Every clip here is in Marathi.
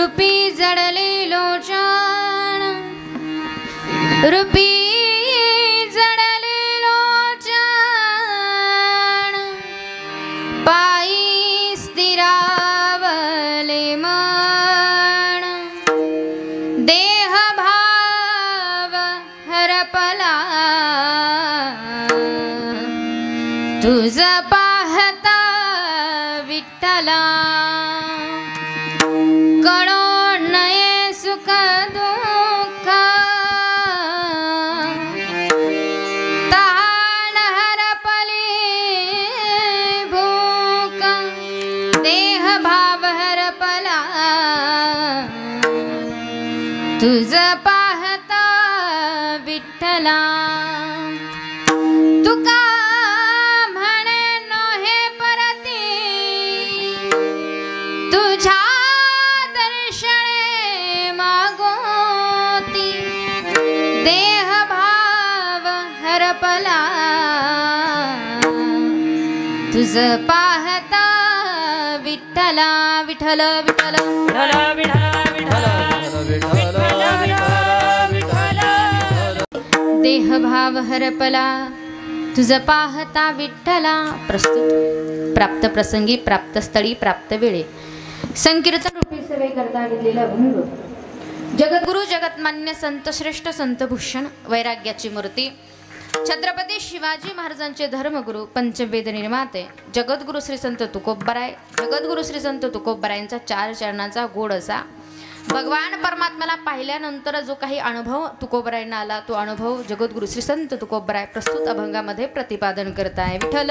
रूपी जडले लोचन रूपी जडले लोचन पायी स्थिरावले मन देह भाव हरपला तुझ पाहता विठ्ठला कळो नये सुख दुःख तहान हरपली भूक देह भाव हरपला तुझ पाहता विठ्ठला तुका म्हणे नोहे परती तुझ्या दर्शने मागोती देह भाव हरपला तुझ पाहता विठ्ठला विठ्ठल विठ्ठल देह भाव हरपला तुझ पाहता विठ्ठला। प्रस्तुत प्राप्त प्रसंगी प्राप्त स्थळी प्राप्त वेळे संकीर्तन रूपी सेवे करता घेतलेला अभंग जगद्गुरु जगतमान्य संत श्रेष्ठ संत भूषण वैराग्याची मूर्ती छत्रपती शिवाजी महाराजांचे धर्मगुरु पंचवेद निर्माते जगद्गुरु श्री संत तुकोबराय जगद्गुरु श्री संत तुकोबरायांचा 4 चरणांचा गोड असा भगवान परमात्म्याला पाहिल्यानंतर जो काही अनुभव तुकोबरायांना आला तो अनुभव जगद्गुरु श्री संत तुकोबराय प्रस्तुत अभंगामध्ये प्रतिपादन करताय। विठ्ठल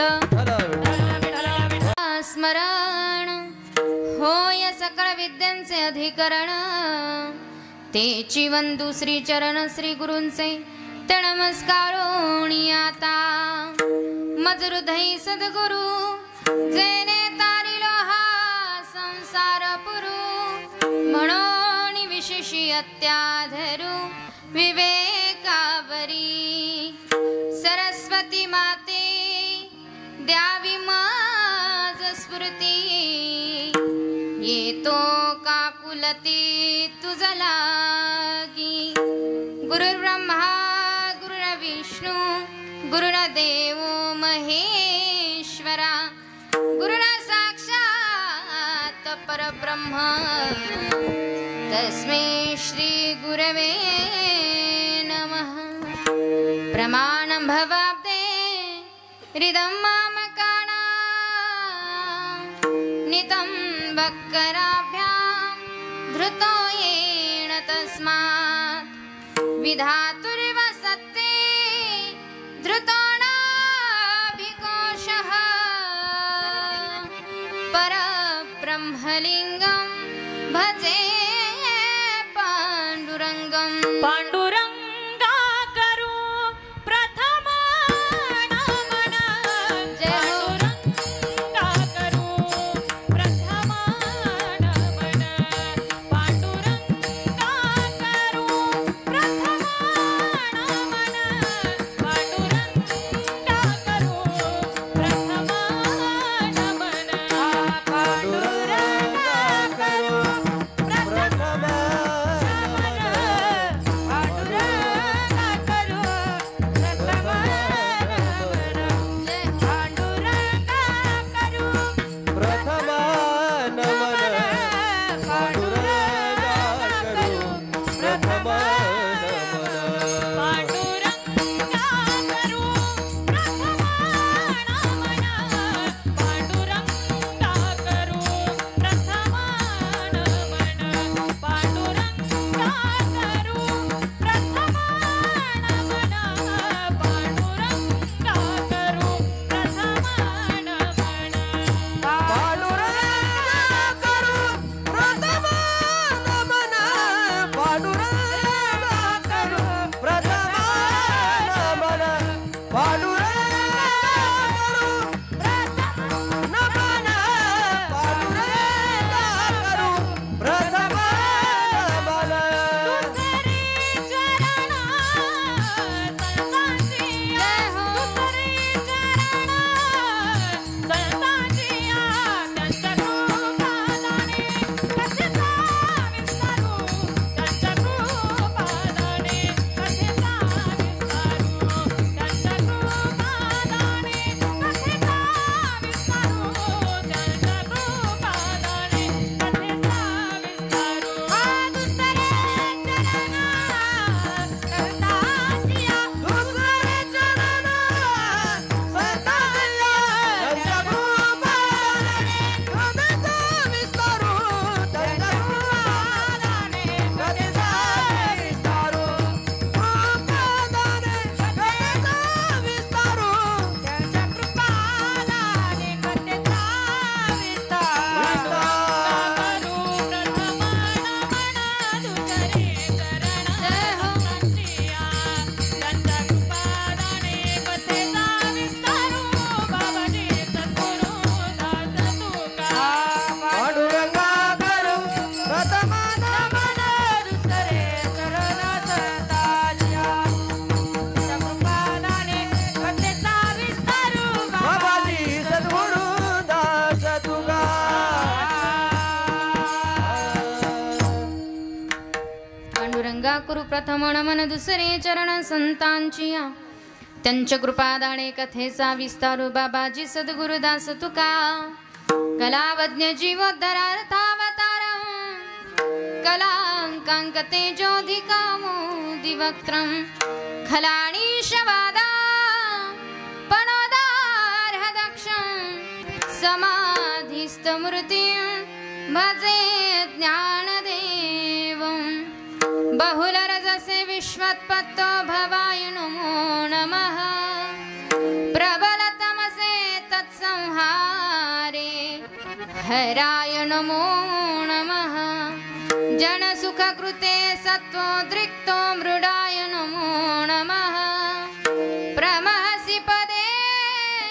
स्मरण होय सकळ विद्यांचे अधिकरण तेची वंदू श्री चरण श्री गुरूंचे ते नमस्कारोणी आता मज हृदय सद्गुरु जेने तारिलो हा संसार पुरू म्हणून विशेषी अत्याधरू विवेकावरी सरस्वती माते द्यावी माज स्फूर्ती येतो काकुलती तुझ लागी गुरुर्ब्रह्मा गुरुर्विष्णू गुरुर्देव महेश्वरा गुरुना साक्षात परब्रह्म तस्मै श्री गुरवे नमः। प्रमाणं भवाब्दे हृदं मामकाना नितं वक्कराभ्यां धृतो येन तस्मात् विधातुर्वसते धृतो नाभिकोशः परब्रह्मलिङ्गं भजे पाण्डुरङ्गं पाण्डुरङ्गा करू प्रथम नमन जय हो पाण्डुरङ्गा करू प्रथम नमन पाण्डुरङ्गा करू प्रथम नमन पाण्डुरङ्गा पांडुरंगा करू प्रथम नमन दुसरे चरण संतांची त्यांच्या कृपादाणे कथेचा विस्तारू बाबाजी सद्गुरुदास तुका कलावज्ञ जीवोद्धरार्थावतार कलांकांकते ज्योधिका मोदिवक्त्रम खलाणीशवादा पणोदार्हदक्षं समाधिस्थमूर्तिं भजे ज्ञानदेवं बहुलरजसे विश्वत्पत्तो भवाय नमो नमः प्रबलतमसे तत्संहारे हराय नमो नमः जनसुखकृते सत्त्वोद्रिक्तो मृडाय नमो नमः प्रमहसि पदे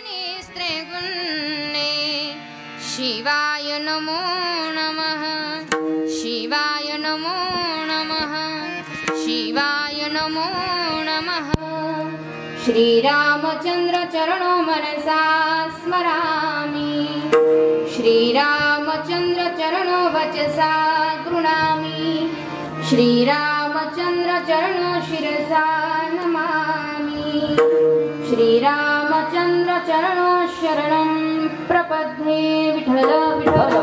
निस्त्रे गुण्ये शिवाय नमो नमः शिवाय नमो नमः शिवाय नमो नमः श्रीरामचंद्र चरणो मनसा स्मरामि श्रीरामचंद्र चरणो वचसा गृणामि श्रीरामचंद्र चरणो शिरसा नमामि श्रीरामचंद्र चरणो शरणं प्रपद्ये विठ्ठल विठ्ठल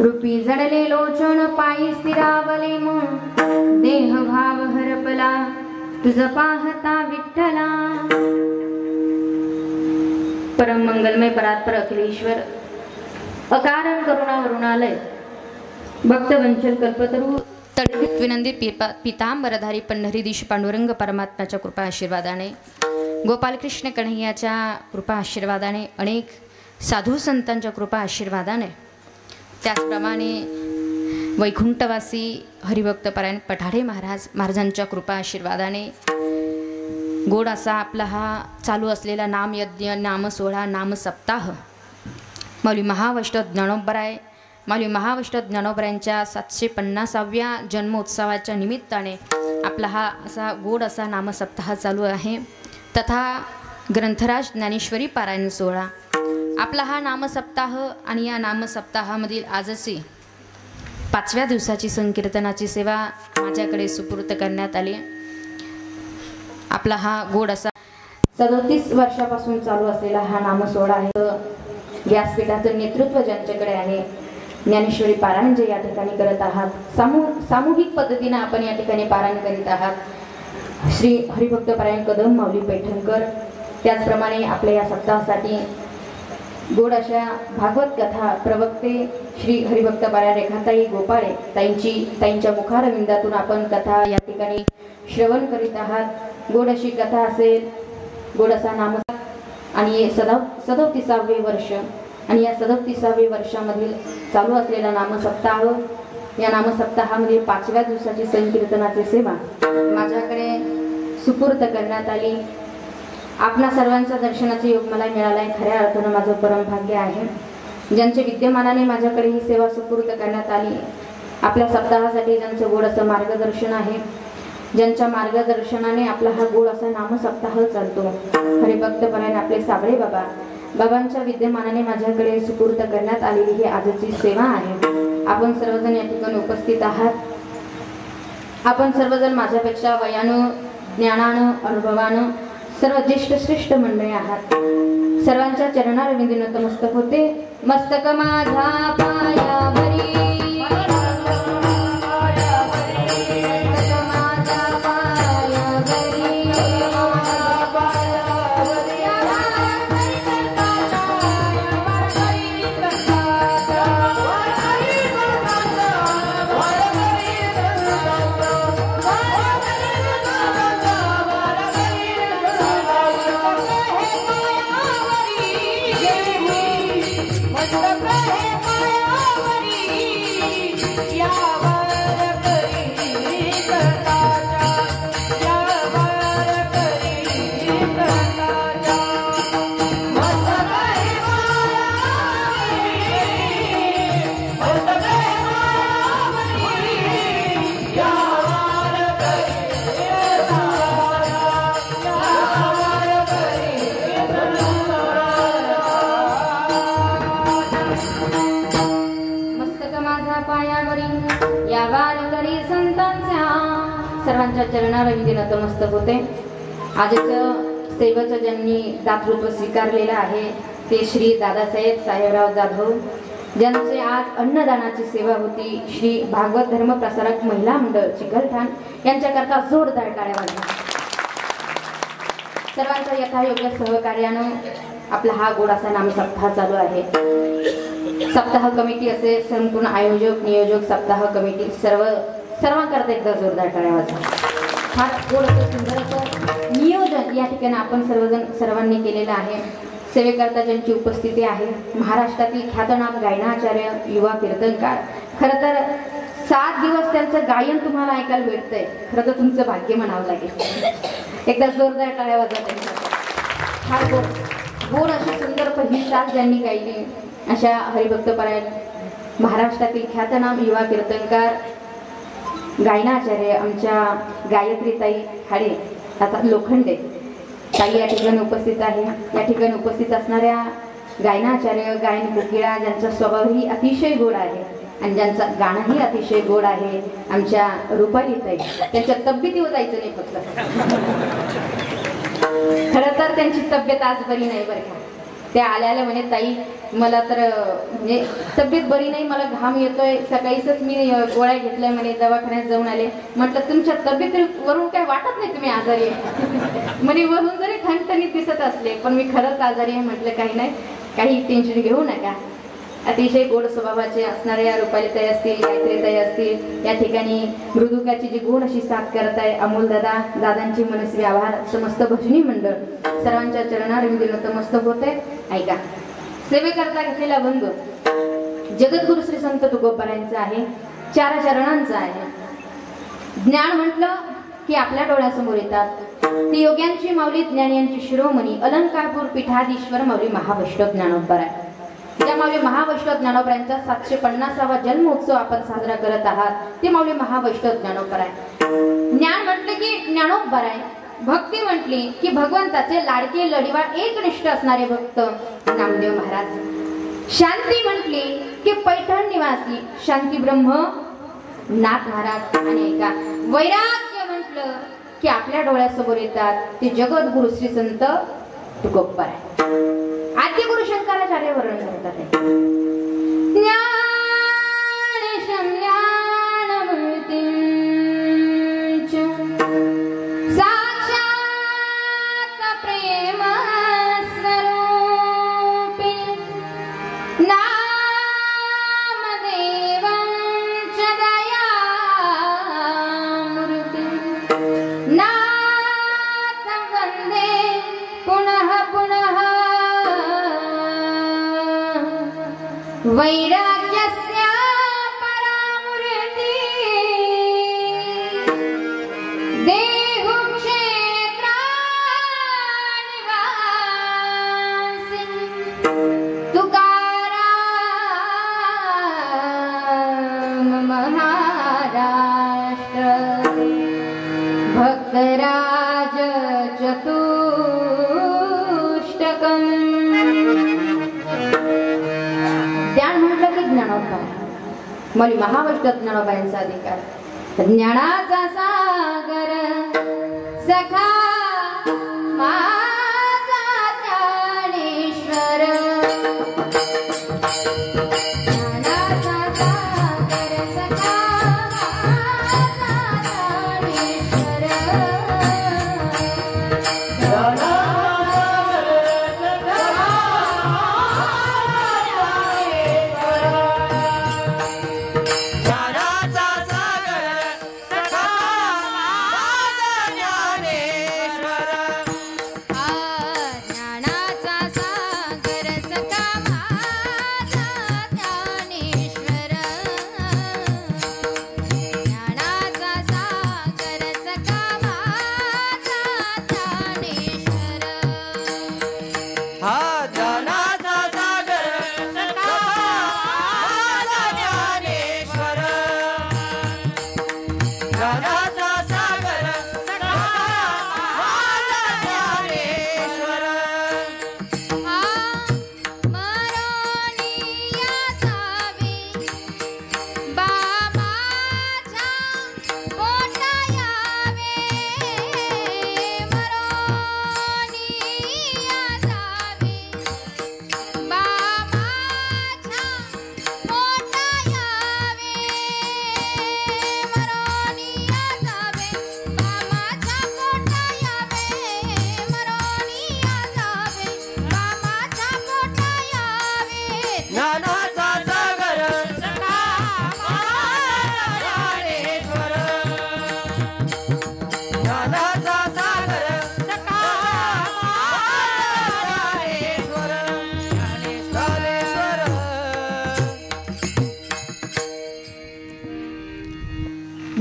रूपी जडले लोचन पायी स्थिरावले मन देह भाव हरपला तुझ पाहता विठ्ठला परम मंगलमय परात्पर अखिलेश्वर अकारण करुणा वरुणालय भक्त वंचन कल्पतरू तडफीत विनंदित पितांबरधारी पंढरीधीश पांडुरंग परमात्म्याच्या कृपा आशीर्वादाने गोपालकृष्ण कन्हैयाच्या कृपा आशीर्वादाने अनेक साधू संतांच्या कृपा आशीर्वादाने त्याचप्रमाणे वैकुंठवासी हरिभक्तपरायण पठाडे महाराजांच्या कृपा आशीर्वादाने गोड असा आपला हा चालू असलेला नामयज्ञ नामसोहळा नामसप्ताह माऊली महावैष्णव ज्ञानोबराय माऊली महावैष्णव ज्ञानोबरायांच्या 750व्या जन्मोत्सवाच्या निमित्ताने आपला हा असा गोड असा नामसप्ताह चालू आहे तथा ग्रंथराज ज्ञानेश्वरी पारायण सोहळा आपला हा नामसप्ताह आणि या नामसप्ताहामधील आजची 5व्या दिवसाची संकीर्तनाची सेवा माझ्याकडे सुपूर्त करण्यात आली आपला हा गोड असा 37 वर्षापासून चालू असलेला हा नामसोहळा आहे व्यासपीठाचं नेतृत्व ज्यांच्याकडे आहे ज्ञानेश्वरी पारायण जे या ठिकाणी करत आहात सामूहिक पद्धतीने आपण या ठिकाणी पारायण करीत आहात श्री हरिभक्त पारायण कदम माऊली पैठणकर त्याचप्रमाणे आपल्या या सप्ताहासाठी गोड अशा भागवत कथा प्रवक्ते श्री हरिभक्त पारायण रेखाताई गोपाळे ताईंच्या मुखारविंदातून आपण कथा या ठिकाणी श्रवण करीत आहात गोड अशी कथा असेल गोड असा नाम आणि 37वे वर्ष आणि या 37व्या वर्षामधील चालू असलेला नामसप्ताह या नामसप्ताहामध्ये 5व्या दिवसाची संकीर्तनाची सेवा माझ्याकडे सुपूर्त करण्यात आली आपणा सर्वांच्या दर्शनाचे योग मला मिळालाय खऱ्या अर्थानं माझं परम भाग्य आहे ज्यांच्या विद्यमानाने माझ्याकडे ही सेवा सुपूर्त करण्यात आली आपल्या सप्ताहासाठी ज्यांचं गोड असं मार्गदर्शन आहे ज्यांच्या मार्गदर्शनाने आपला हा गोड असा नामसप्ताह चालतो हरिभक्त परायण आपले साबळे बाबांच्या विद्यमानाने माझ्याकडे सुपूर्त करण्यात आलेली ही आजची सेवा आहे आपण सर्वजण या ठिकाणी उपस्थित आहात आपण सर्वजण माझ्यापेक्षा वयानं ज्ञानानं अनुभवानं सर्व ज्येष्ठ श्रेष्ठ मंडळी आहात सर्वांच्या चरणारविंदी नतमस्तक होते मस्तक माझा पायावरी Hey, सर्वांच्या चरणारविंदी नतमस्तक होते. आजचं सेवेचं ज्यांनी दातृत्व स्वीकारलेलं आहे ते श्री दादासाहेब साहेबराव जाधव, ज्यांचे आज अन्नदानाची सेवा होती. श्री भागवत धर्म प्रसारक महिला मंडळ चिखलठाण यांच्याकरता जोरदार टाळ्या वाजवा. सर्वांच्या यथायोग्य सहकार्यानं आपला हा गोडासा नाम सप्ताह चालू आहे. सप्ताह कमिटी असे संपूर्ण आयोजक नियोजक सप्ताह कमिटी सर्वांकरता एकदा जोरदार टाळ्या वाजवा. फार गोड असं सुंदर असं नियोजन या ठिकाणी आपण सर्वांनी केलेलं आहे. सेवेकरता ज्यांची उपस्थिती आहे महाराष्ट्रातील ख्यातनाम गायनाचार्य युवा कीर्तनकार. खरं तर 7 दिवस त्यांचं गायन तुम्हाला ऐकायला भेटतंय. खरं तर तुमचं भाग्य म्हणावं लागेल. एकदा जोरदार टाळ्या वाजवा त्यांच्या. फार गोड अशी सुंदर पहिली साथ ज्यांनी गायली अशा हरिभक्तपरायण महाराष्ट्रातील ख्यातनाम युवा कीर्तनकार गायनाचार्य आमच्या गायत्रीताई खाडे आता लोखंडे ताई या ठिकाणी उपस्थित आहे. या ठिकाणी उपस्थित असणाऱ्या गायनाचार्य गायन कोकिळा ज्यांचा स्वभावही अतिशय गोड आहे आणि ज्यांचं गाणंही अतिशय गोड आहे आमच्या रुपालीताई. त्यांच्या तब्येतीवर जायचं नाही फक्त. खरं तर त्यांची तब्येत आज बरी नाही बरं का. त्या आल्या म्हणे ताई मला तर म्हणजे तब्येत बरी नाही, मला घाम येतोय, सकाळीच मी गोळ्या घेतल्या म्हणे, दवाखान्यात जाऊन आले. म्हटलं तुमच्या तब्येतीवरून काय वाटत नाही तुम्ही आजारी आहे म्हणे, वरून जरी ठणठणीत दिसत असले पण मी खरंच आजारी आहे. म्हटलं काही नाही, काही टेन्शन घेऊ नका. अतिशय गोड स्वभावाचे असणाऱ्या रुपालीताई असतील गायत्रीताई असतील या ठिकाणी मृदुकाची जी गुण अशी साथ करत आहे अमोल दादांची मनस्वी आभार. समस्त भजनी मंडळ सर्वांच्या चरणारविंदी नतमस्तक होते. ऐका सेवेकरता घेतलेला बंधू जगद्गुरु श्री संत तुकोबारायांचा आहे. 4 चरणांचा आहे. ज्ञान म्हटलं की आपल्या डोळ्यासमोर येतात ती योग्यांची माऊली ज्ञानियांची शिरोमणी अलंकारपूर पीठाधीश्वर माऊली महावैष्णव ज्ञानोबा आहे. ज्या माऊली महावैष्णव ज्ञानोबरायांचा 750वा जन्मोत्सव आपण साजरा करत आहात ते माऊली महावैष्णव ज्ञानोबा आहे. ज्ञान म्हटलं की ज्ञानोबा आहे. भक्ती म्हटली की भगवंताचे लाडके लढीवाळ एकनिष्ठ असणारे भक्त नामदेव महाराज. शांती म्हटली की पैठण निवासी शांती ब्रह्म नाथ महाराज. आणि एका वैराग्य म्हटलं की आपल्या डोळ्यासमोर येतात ते जगद्गुरु श्री संत तुकोबा आहे. आद्य गुरु शंकराचार्य वर्णन करतात वैराग्यस्य परामूर्ति देहु क्षेत्रानिवासिन् तुकाराम महाराष्ट्र भक्तराज चतुष्टकम्. ज्ञान म्हटलं की ज्ञानोबा माऊली महावैष्णव ज्ञानोबा यांचा अधिकार. ज्ञानाचा सागर सखा माझा ज्ञानेश्वर. ज्ञानाचा सागर सखा माझा ज्ञानेश्वर. ज्ञानाचा सागर सखा माझा ज्ञानेश्वर.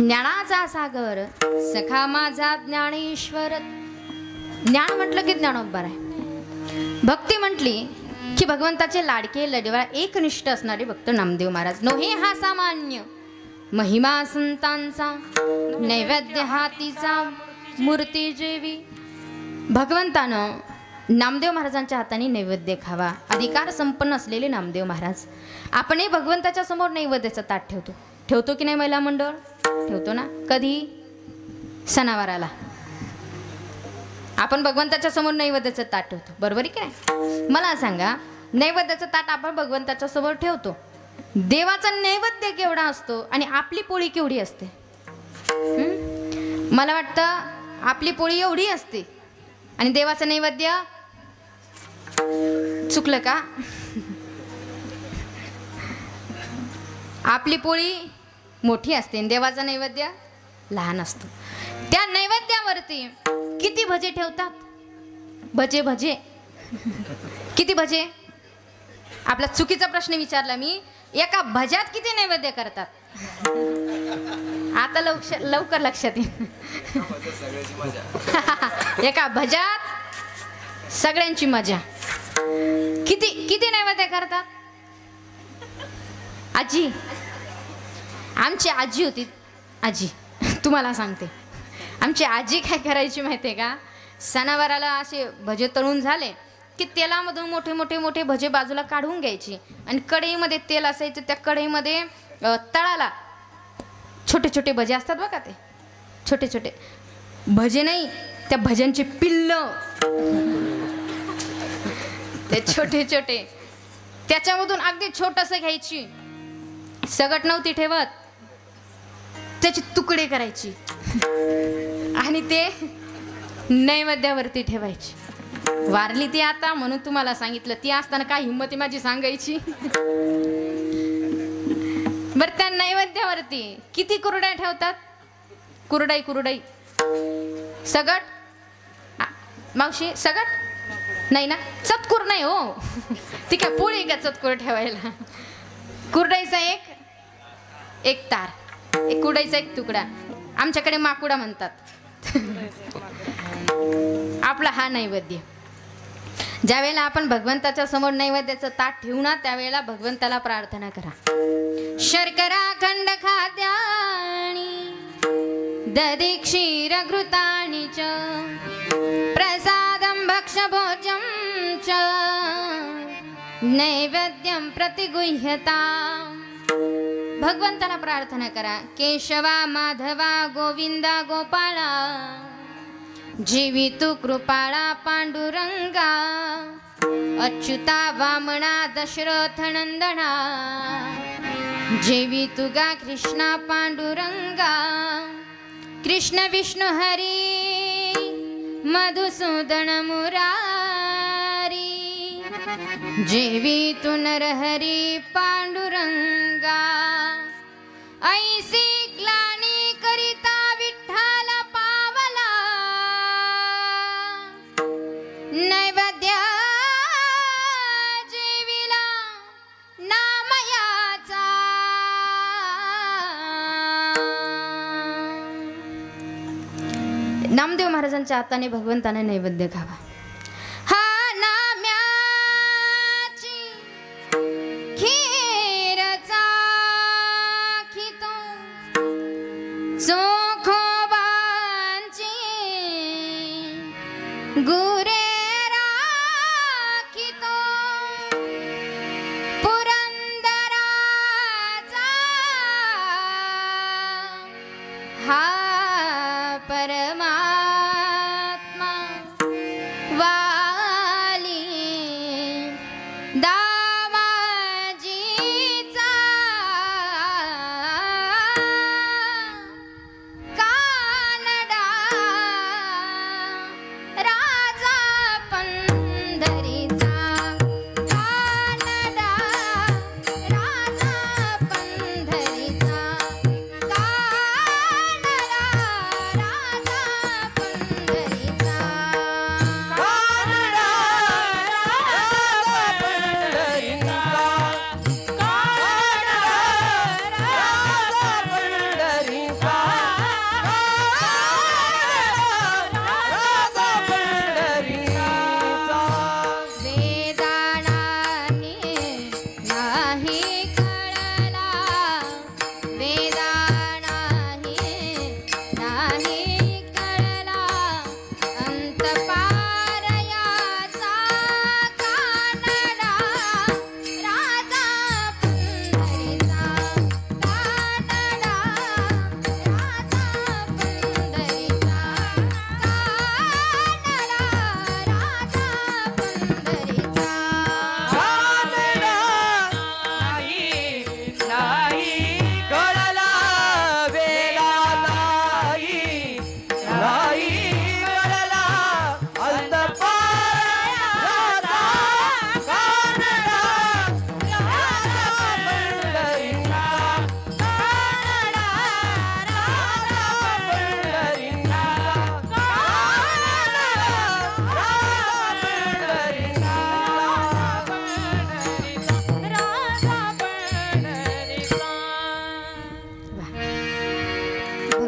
ज्ञानाचा सागर सखा माझा ज्ञानेश्वर. ज्ञान म्हटलं की ज्ञानोबा आहे. भक्ती म्हटली की भगवंताचे लाडके लडवा एकनिष्ठ असणारे भक्त नामदेव महाराज. नोहे हा सामान्य महिमा संतांचा नैवेद्य हातीचा मूर्ती जेवी. भगवंतानं नामदेव महाराजांच्या हाताने नैवेद्य खावा. अधिकार संपन्न असलेले नामदेव महाराज. आपणही भगवंताच्या समोर नैवेद्याचं ताट ठेवतो की नाही महिला मंडळ? ठेवतो ना. कधी? सणावाराला आपण भगवंताच्या समोर नैवेद्याचं ताट ठेवतो, बरोबर आहे काय? मला सांगा, नैवेद्याचं ताट आपण भगवंताच्या समोर ठेवतो, देवाचा नैवेद्य केवढा असतो आणि आपली पोळी केवढी असते? मला वाटतं आपली पोळी एवढी असते आणि देवाचं नैवेद्य चुकलं का? आपली पोळी मोठी असते आणि देवाचा नैवेद्य लहान असतो. त्या नैवेद्यावरती किती भजे ठेवतात? भजे किती भजे? आपला चुकीचा प्रश्न विचारला मी. एका भज्यात किती नैवेद्य करतात? आता लवकर लक्षात येईल. एका भज्यात सगळ्यांची मजा. किती नैवेद्य करतात? आजी, आमची आजी होती. आजी, तुम्हाला सांगते, आमची आजी काय करायची माहिती आहे का? सणावाराला असे भजे तळून झाले की तेलामधून मोठे भजे बाजूला काढून घ्यायची आणि कढईमध्ये तेल असायचं. त्या कढईमध्ये तळाला छोटे भजे असतात बघा, ते छोटे भजे नाही, त्या भज्यांचे पिल्ल, ते छोटे त्याच्यामधून अगदी छोटंसं घ्यायची. सगट नव्हती ठेवत, त्याचे तुकडे करायची आणि ते नैवेद्यावरती ठेवायची. वारली ती आता, म्हणून तुम्हाला सांगितलं. ती असताना काय हिंमती माझी सांगायची. बरं, त्या नैवेद्यावरती किती कुरड्या ठेवतात? कुरडाई सगट मावशी, सगट नाही ना, चतकुर नाही हो. ती काय पोळी का चतकुर ठेवायला? कुरडाईचा एक तार, एक कुरडाईचा एक तुकडा. आमच्याकडे माकुडा म्हणतात. आपला हा नैवेद्य. ज्यावेळेला आपण भगवंताच्या समोर नैवेद्याचं ताट ठेवू ना, त्यावेळेला भगवंताला प्रार्थना करा. शर्करा खंड खाद्याणी दधी क्षीर घृतानि च प्रसादं भक्ष भोजं च नैवेद्यं प्रतिगुह्यता. भगवंताला प्रार्थना करा. केशवा माधवा गोविंदा गोपाळा जीवितु कृपाळा पांडुरंगा अच्युता वामना दशरथ नंदना जीवितु गा कृष्णा पांडुरंगा कृष्ण विष्णु हरी मधुसूदन मुरारी जीवितु नरहरी पांडुरंगा. ऐसी ग्लानी करिता विठ्ठल पावला नैवेद्य जेविला नामयाचा. नामदेव महाराजांच्या हाताने भगवंताने नैवेद्य खावा. गुरे राखितो पुरंदराचा हा परमात्मा वाली दामाजीचा कानडा राजा पंढरीचा. कानडा राजा पंढरीचा. कानडा राजा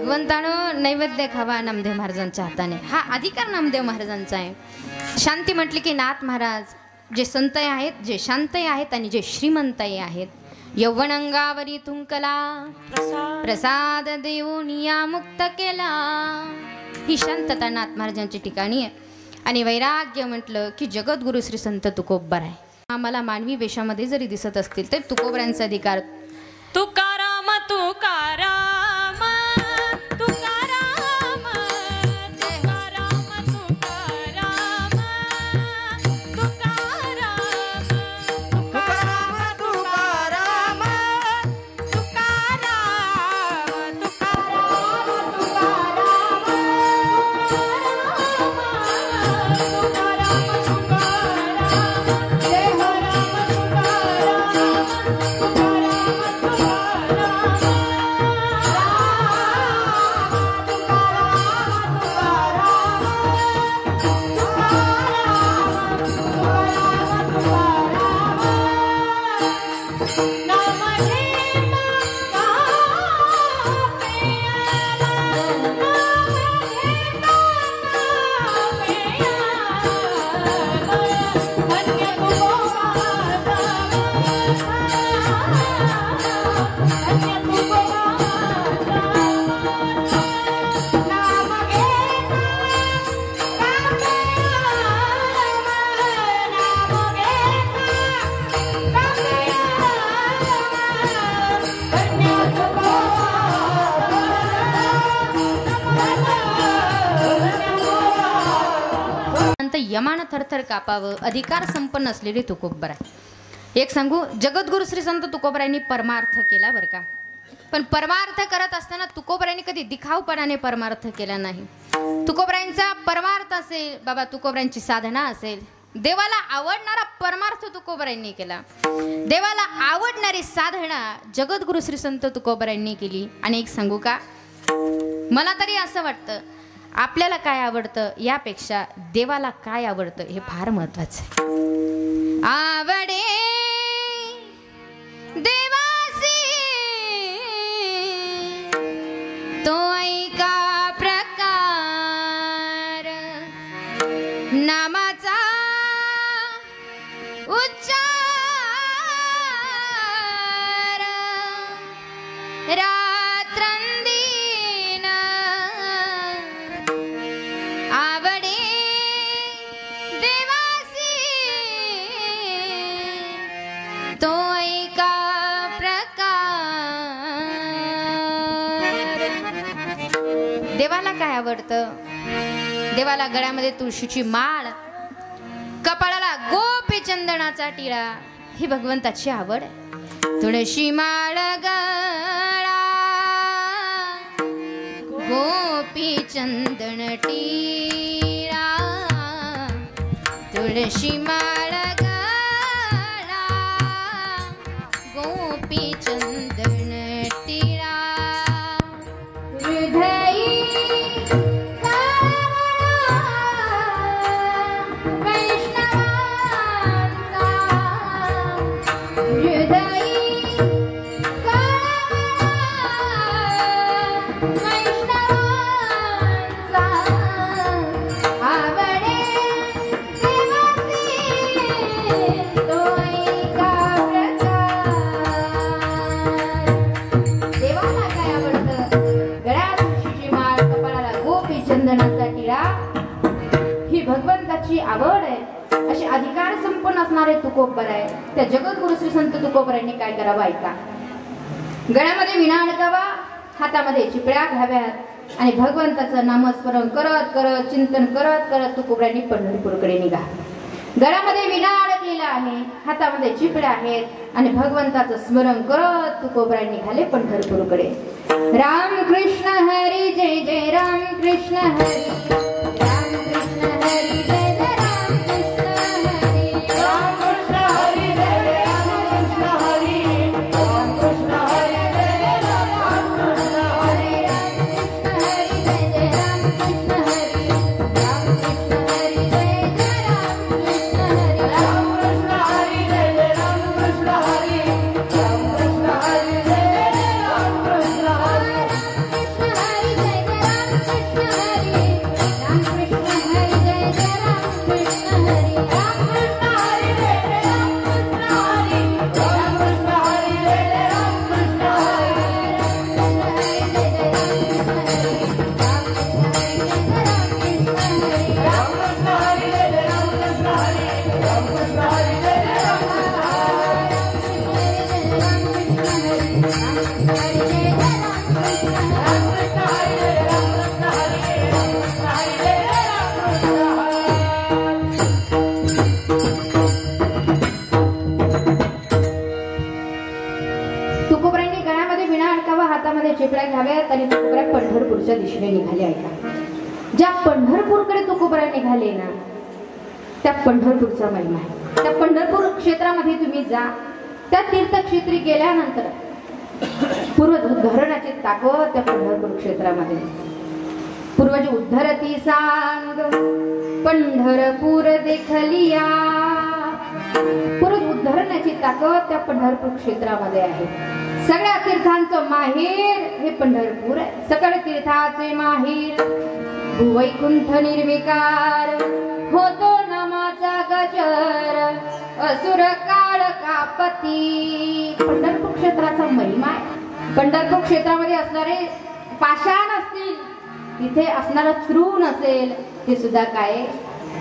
भगवंतानं नैवेद्य खावा नामदेव महाराजांच्या हाताने, हा अधिकार नामदेव महाराजांचा आहे. शांती म्हटली की नाथ महाराज जे संत आहेत, जे शांत आहेत आणि जे श्रीमंत आहेत, यौवन अंगावरी तुंकला प्रसाद देऊन या मुक्त केला, ही शांतता नाथ महाराजांच्या ठिकाणी आहे. आणि वैराग्य म्हटलं की जगद्गुरु श्री संत तुकोबर आहे. आम्हाला मानवी वेशामध्ये जरी दिसत असतील तर तुकोबरांचा अधिकार. तुकाराम तुकाराम तुकाराम तुकाराम तुकाराम तुकाराम तुकाराम तुकाराम तुकाराम यमानं थरथर कापावं अधिकार संपन्न असलेले तुकोबर आहे. एक सांगू, जगद्गुरु श्री संत तुकोबरायांनी परमार्थ केला बरं का, पण परमार्थ करत असताना तुकोबरायांनी कधी दिखावपणाने परमार्थ केला नाही. तुकोबरायांचा परमार्थ असेल बाबा, तुकोबरायांची साधना असेल, देवाला आवडणारा परमार्थ तुकोबरायांनी केला. देवाला आवडणारी साधना जगद्गुरु श्री संत तुकोबरायांनी केली. आणि एक सांगू का, मला तरी असं वाटतं आपल्याला काय आवडतं यापेक्षा देवाला काय आवडतं हे फार महत्वाचं आहे. आवडे देवासी तो ऐका प्रकार, नामाचा उच्चार रात्रंदिन, आवडे देवासी तो ऐका प्रकार. देवाला काय आवडतं? देवाला गळ्यामध्ये तुळशीची माळ, कपाळाला गोपी चंदनाचा टिळा, ही भगवंताची आवड आहे. तुळशी माळ गळा, गोपी चंदन टिळा, तुळशी माळ गळा, गोपी चंदन टिळा, हृदयी वैष्णवांचा, हृदयी वैष्णवांचा, आवडे देवासी तो ऐका प्रकार. देवाला काय आवडतं? गळ्यात तुळशीची माळ, कपाळाला गोपी चंदनाचा टिळा, ही भगवंताची आवड आहे. असे अधिकार संपन्न असणारे तुकोबर आहे. त्या जगद्गुरु श्री संत तुकोबरायांनी काय करावं ऐका. गळ्यामध्ये विणा अडकावा, हातामध्ये चिपळ्या घ्याव्यात आणि भगवंताचं नामस्मरण करत करत, चिंतन करत करत तुकोबरायांनी पंढरपूरकडे निघा. गळ्यामध्ये विणा अडकलेला आहे, हातामध्ये चिपळ्या आहेत आणि भगवंताचं स्मरण करत तुकोबरायांनी निघाले पंढरपूरकडे. राम कृष्ण हरी जय जय राम कृष्ण हरी, राम कृष्ण हरी जय जय राम कृष्ण हरी, राम कृष्ण हरी जय जय राम कृष्ण हरी, राम कृष्ण हरी जय जय राम कृष्ण हरी, राम कृष्ण हरी जय जय राम कृष्ण हरी, राम कृष्ण हरी जय जय राम कृष्ण हरी, राम कृष्ण हरी जय जय राम कृष्ण हरी, राम कृष्ण हरी जय जय राम कृष्ण हरी, राम कृष्ण हरी जय पंढरपूरच्या दिशेने निघाले. ऐका, ज्या पंढरपूरकडे तुकोबराय निघाले ना, त्या पंढरपूरचा महिमा आहे. त्या पंढरपूर क्षेत्रामध्ये तुम्ही जा. त्या तीर्थक्षेत्री गेल्यानंतर पूर्वज उद्धरणाची ताकद त्या पंढरपूर क्षेत्रामध्ये. पूर्वज उद्धरती सांग पंढरपूर देखलिया. पूर्वज उद्धरण्याची ताकद त्या पंढरपूर क्षेत्रामध्ये आहे. सगळ्या तीर्थांचं माहेर हे पंढरपूर आहे. सकळ तीर्थाचे माहेर भुवैकुंठ निर्विकार होतो नामाचा गजर असुर काळ कापती. पंढरपूर क्षेत्राचा महिमा आहे. पंढरपूर क्षेत्रामध्ये असणारे पाषाण असतील, तिथे असणारा तृण असेल, ते सुद्धा काय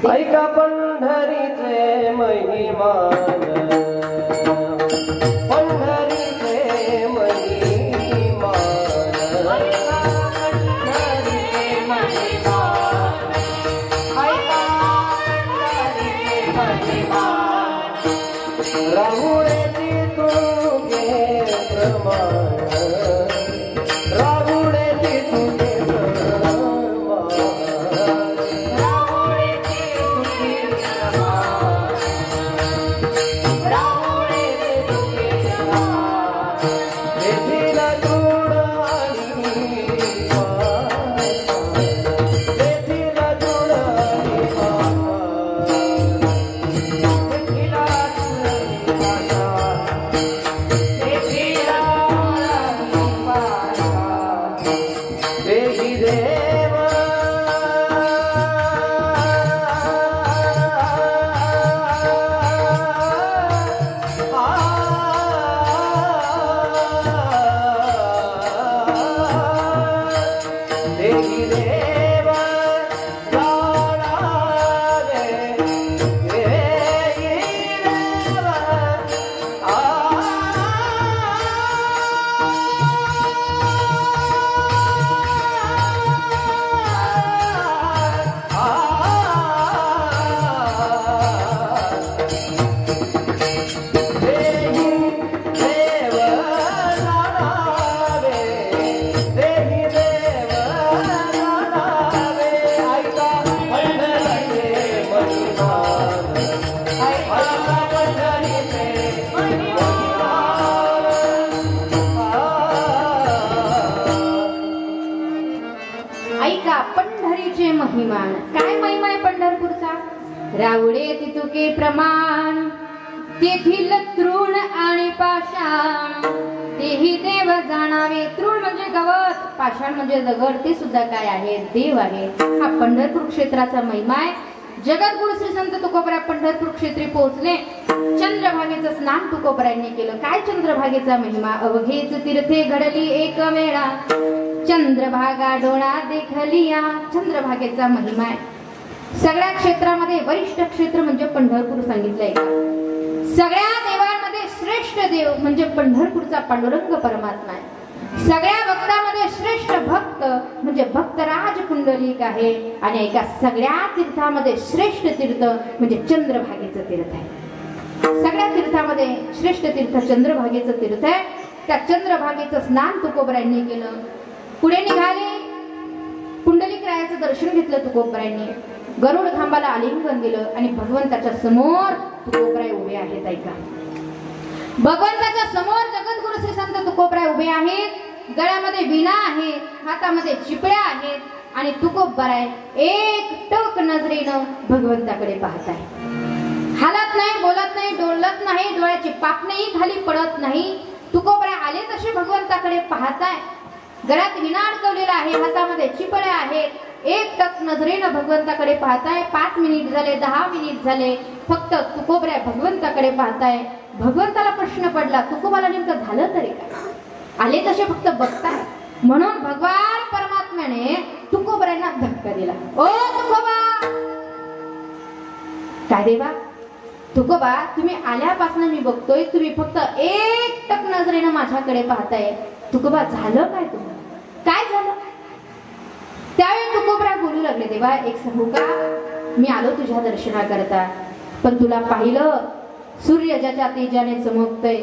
ऐका पंढरीचे महिमान, पंढरीचे महिमान, ऐका पंढरीचे महिमान, ऐका पंढरीचे महिमान. राहुडेची तुझे प्रमाण, राहुडेची तुझे महिमान. काय महिमा आहे पंढरपूरचा? रावडे तितुके प्रमाण तेथील तृण आणि पाषाण तेही देव जाणावे. तृण म्हणजे गवत, पाषाण म्हणजे दगड, ते सुद्धा काय आहे? देव आहे. हा पंढरपूर क्षेत्राचा महिमा आहे. जगद्गुरु श्री संत तुकोबराय पंढरपूर क्षेत्री पोहोचले. चंद्रभागेचं स्नान तुकोबरायांनी केलं. काय चंद्रभागेचा महिमा? अवघेच तीर्थे घडली एक वेळा चंद्रभागा डोळा देखलिया. चंद्रभागेचा महिमा आहे. सगळ्या क्षेत्रामध्ये वरिष्ठ क्षेत्र म्हणजे पंढरपूर सांगितलंय. सगळ्या देवांमध्ये श्रेष्ठ देव म्हणजे पंढरपूरचा पांडुरंग परमात्मा आहे. सगळ्या भक्तामध्ये श्रेष्ठ भक्त म्हणजे भक्तराज पुंडलिक आहे. आणि एका सगळ्या तीर्थामध्ये श्रेष्ठ तीर्थ म्हणजे चंद्रभागेचं तीर्थ आहे. सगळ्या तीर्थामध्ये श्रेष्ठ तीर्थ चंद्रभागेचं तीर्थ आहे. त्या चंद्रभागेचं स्नान तुकोबरायांनी केलं. पुढे निघाले. पुंडलिक रायाचं दर्शन घेतलं तुकोबरायांनी. गरुड खांबाला आलिंगन दिलं आणि भगवंताच्या समोर तुकोबराय उभे आहेत. ऐका, भगवंताच्या समोर जगद्गुरु श्री संत तुकोबराय उभे आहेत. गळ्यामध्ये वीणा आहे, हातामध्ये चिपळ्या आहेत आणि तुकोबराय एक टक नजरेनं भगवंताकडे पाहत आहे. हालत नाही, बोलत नाही, डोलत नाही, डोळ्याची पापणेही खाली पडत नाही. तुकोबराय आले तसे भगवंताकडे पाहताय. गळ्यात वीणा अडकवलेला आहे, हातामध्ये चिपळ्या आहेत. एक टक नजरेनं भगवंताकडे पाहताय. 5 मिनिट झाले, 10 मिनिट झाले, फक्त तुकोबराय भगवंताकडे पाहताय. भगवंताला प्रश्न पडला, तुकोबाला नेमकं झालं तरी काय? आले तसे फक्त बघताय. म्हणून भगवान परमात्म्याने तुकोबरायांना धक्का दिला. ओ तुकोबा, काय देवा? तुकोबा, तुम्ही आल्यापासून मी बघतोय, तुम्ही फक्त एक टक नजरेनं माझ्याकडे पाहताय. तुकोबा, झालं काय तुम्हाला? काय झालं? त्यावेळी तुकोबराय बोलू लागले, देवा एक सांगू का? मी आलो तुझ्या दर्शनाकरता, पण तुला पाहिलं सूर्य ज्याच्या तेजाने चमकतय,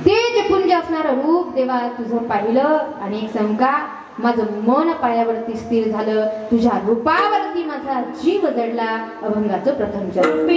तेज पुंज असणारं रूप देवा तुझं पाहिलं. आणि एक सांगू का? माझं मन पायावरती स्थिर झालं, तुझ्या रूपावरती माझा जीव जडला. अभंगाचं प्रथम चरण.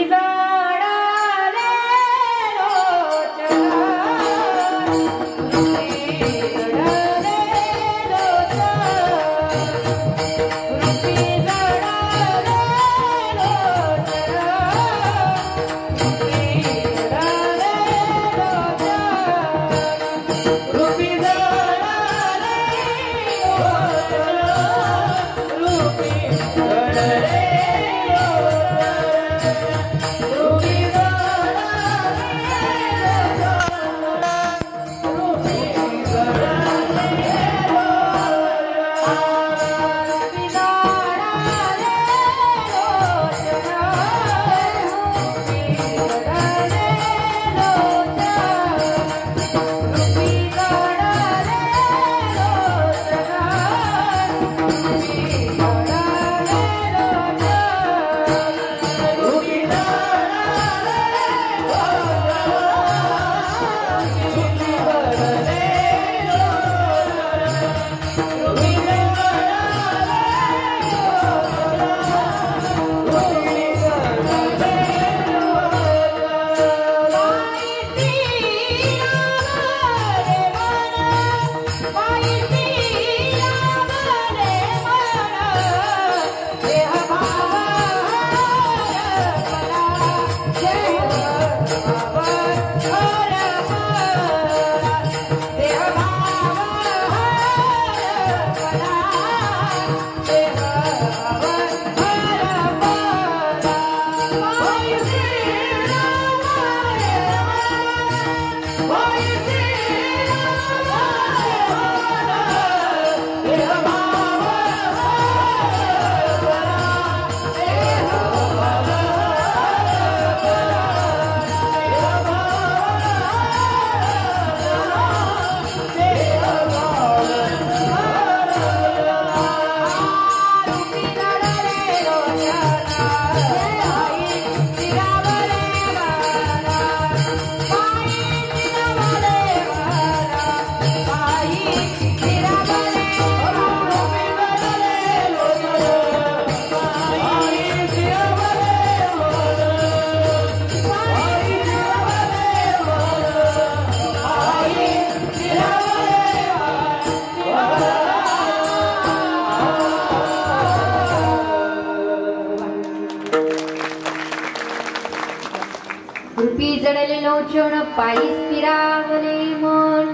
रूपी जडले लोचन पायी स्थिरावले मन.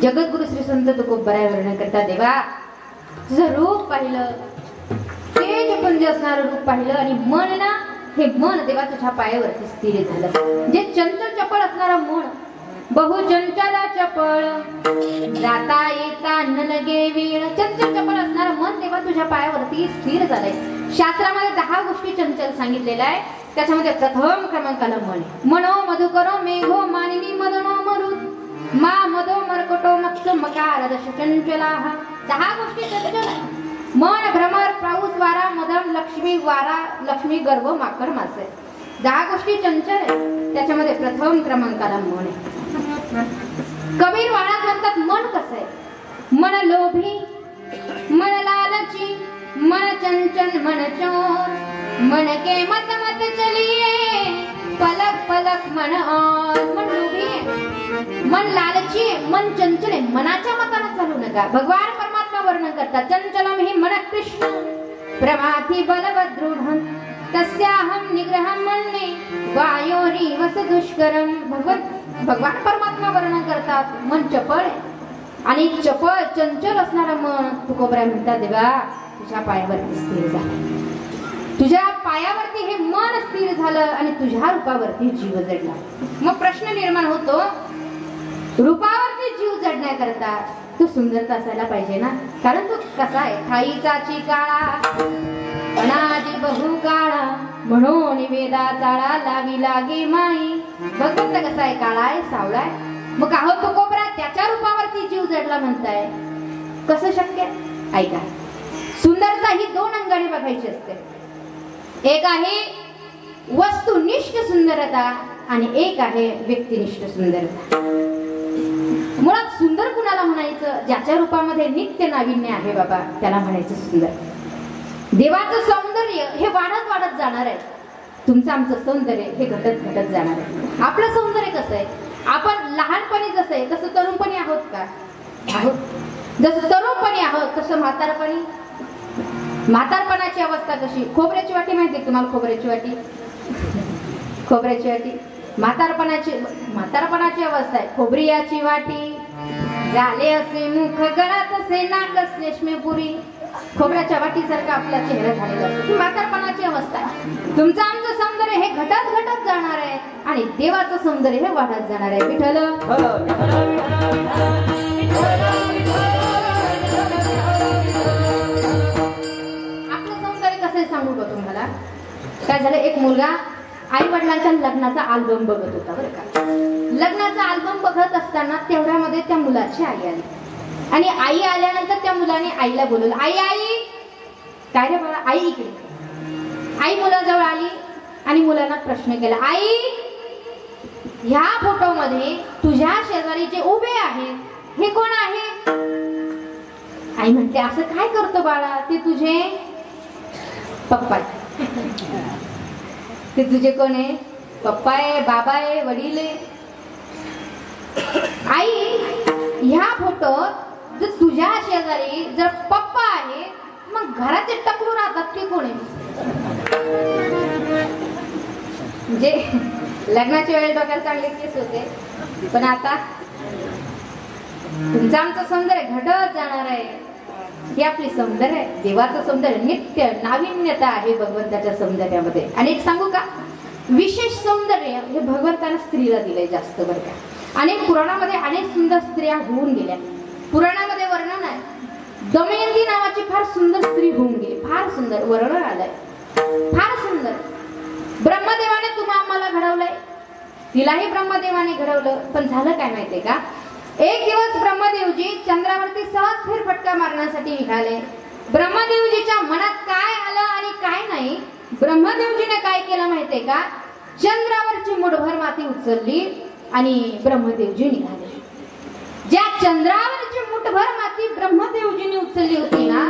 जगद्गुरु श्री संत तुकोबराय वर्णन करता, देवा तुझं रूप पाहिलं, तेजपुंज असणारं रूप पाहिलं आणि मन ना, हे मन देवा तुझ्या पायावरती स्थिर झालं. जे चंचल चपळ असणारं मन, बहु चंचल चपळ, जाता येता न लगे वेळ, चंचल चपळ असणारं मन देवा तुझ्या पायावरती स्थिर झालंय. शास्त्रामध्ये 10 गोष्टी चंचल सांगितलेल्या आहे, त्याच्यामध्ये प्रथम क्रमांकाला मन. मनो मधुकरो मेघो मानिनी मदनो मरुत, मा मदो मरकटो मत्स मकार दश चंचलाः. 10 गोष्टी चंचल आहे. मन, भ्रमर, पाऊस, वारा, मदन, लक्ष्मी, वारा, लक्ष्मी, गर्भ, माकड, मासे. 10 गोष्टी चंचल आहे, त्याच्यामध्ये प्रथम क्रमांकाला मन आहे. कबीर वाळात म्हणतात मन कसं आहे. मन लोभी, मन लालची, मन चंचल, मन चोर, मन के मत मत चलिए, पलक पलक मन और. मन लोभी आहे, मन लालची आहे, मन चंचल आहे, मनाच्या मताने चालू नका. भगवान परमात्मा वर्णन करतात, चंचलम हि मन कृष्ण प्रमाथि बलवदृढं तस्याहं निग्रहं मन्ये वायोरी वस दुष्करम. भगवान परमात्मा वर्णन करतात, मन चपळ आहे आणि चपळ चंचल असणारं मन तुकोबराय म्हणतात, देवा तुझ्या पायावरती स्थिर झालं, तुझ्या पायावरती हे मन स्थिर झालं आणि तुझ्या रूपावरती जीव जडला. मग प्रश्न निर्माण होतो, रूपावरती जीव जडण्याकरता तू सुंदरता असायला पाहिजे ना. कारण तू कसा आहे, खाईचा चिकाळा अनाजी बहु काळा, म्हणून वेदा चाळा लावी लागे माई. भगवंत कसा आहे, काळा आहे, सावळा आहे. मग का होतो कोबरा त्याच्या रूपावरती जीव जडला म्हणताय, कसं शक्य? ऐका, सुंदरता ही 2 अंगाने बघायची असते. एक आहे वस्तुनिष्ठ सुंदरता आणि एक आहे व्यक्तिनिष्ठ सुंदरता. मुळात सुंदर कुणाला म्हणायचं ज्याच्या रूपामध्ये नित्य नाविन्य आहे बाबा त्याला म्हणायचं सुंदर. देवाचं सौंदर्य हे वाढत वाढत जाणार आहे. तुमचं आमचं सौंदर्य हे घटत घटत जाणार आहे. आपलं सौंदर्य कसं आहे? आपण लहानपणी जसं आहे तसं तरुणपणी आहोत का? आहोत. जसं तरुणपणी आहोत तसं म्हातारपणाची अवस्था कशी? खोबऱ्याची वाटी माहिती आहे तुम्हाला? खोबऱ्याची वाटी म्हातारपणाची अवस्था आहे. खोबऱ्याची वाटी झाले असे मुख गळात असे नाक रेशमेपुरी. खोबऱ्याच्या वाटीसारखा आपला चेहरा झालेला असतो. ही म्हातारपणाची अवस्था आहे. तुमचं आमचं सौंदर्य हे घटत घटत जाणार आहे आणि देवाचं सौंदर्य हे वाढत जाणार आहे. विठ्ठल आपलं सौंदर्य कसं आहे सांगू का तुम्हाला? काय झालं, एक मुलगा आई वडिलांच्या लग्नाचा अल्बम बघत होता बरं का. लग्नाचा अल्बम बघत असताना तेवढ्यामध्ये त्या मुलाची आई आली आणि आई आल्यानंतर त्या मुलाने आईला बोलवलं. आई काय रे बाळा? आई इकडे. आई मुलाजवळ आली आणि मुलांना प्रश्न केला, आई ह्या फोटोमध्ये तुझ्या शेजारी जे उभे आहेत हे कोण आहे? आई म्हणते, असं काय करतो बाळा? ते तुझे पप्पा. ते तुझे कोण आहे? पप्पा आहे, बाबा आहे, वडील आहे. आई ह्या फोटोत जर तुझ्या शेजारी जर पप्पा आहे मग घराचे टकलू राहतात ते कोण आहे? म्हणजे लग्नाच्या वेळेस डोक्याला चांगले केस होते पण आता तुमचं आमचं सौंदर्य घटत जाणार आहे. हे आपली सौंदर्य आहे. देवाचं सौंदर्य नित्य नाविन्यता आहे भगवंताच्या सौंदर्यामध्ये. आणि एक सांगू का, विशेष सौंदर्य हे भगवंतानं स्त्रीला दिलंय जास्त बरं का. अनेक पुराणामध्ये अनेक सुंदर स्त्रिया होऊन गेल्या. पुराणामध्ये वर्णन आहे, दमयंती नावाची फार सुंदर स्त्री होऊन गेली. फार सुंदर वर्णन आलंय, फार सुंदर. ब्रह्मदेवाने तुम्हा आम्हाला घडवलंय, तिलाही ब्रह्मदेवाने घडवलं. पण झालं काय माहितीये का, एक दिवस ब्रह्मदेवजी चंद्रावरती सहज फेरफटका मारण्यासाठी निघाले. ब्रह्मदेवजीच्या मनात काय आलं आणि काय नाही, ब्रह्मदेवजीने काय केलं माहितीये का, चंद्रावरची मुठभर माती उचलली आणि ब्रह्मदेवजी निघाले. ज्या चंद्रावरची मुठभर माती ब्रह्मदेवजीने उचलली होती ना,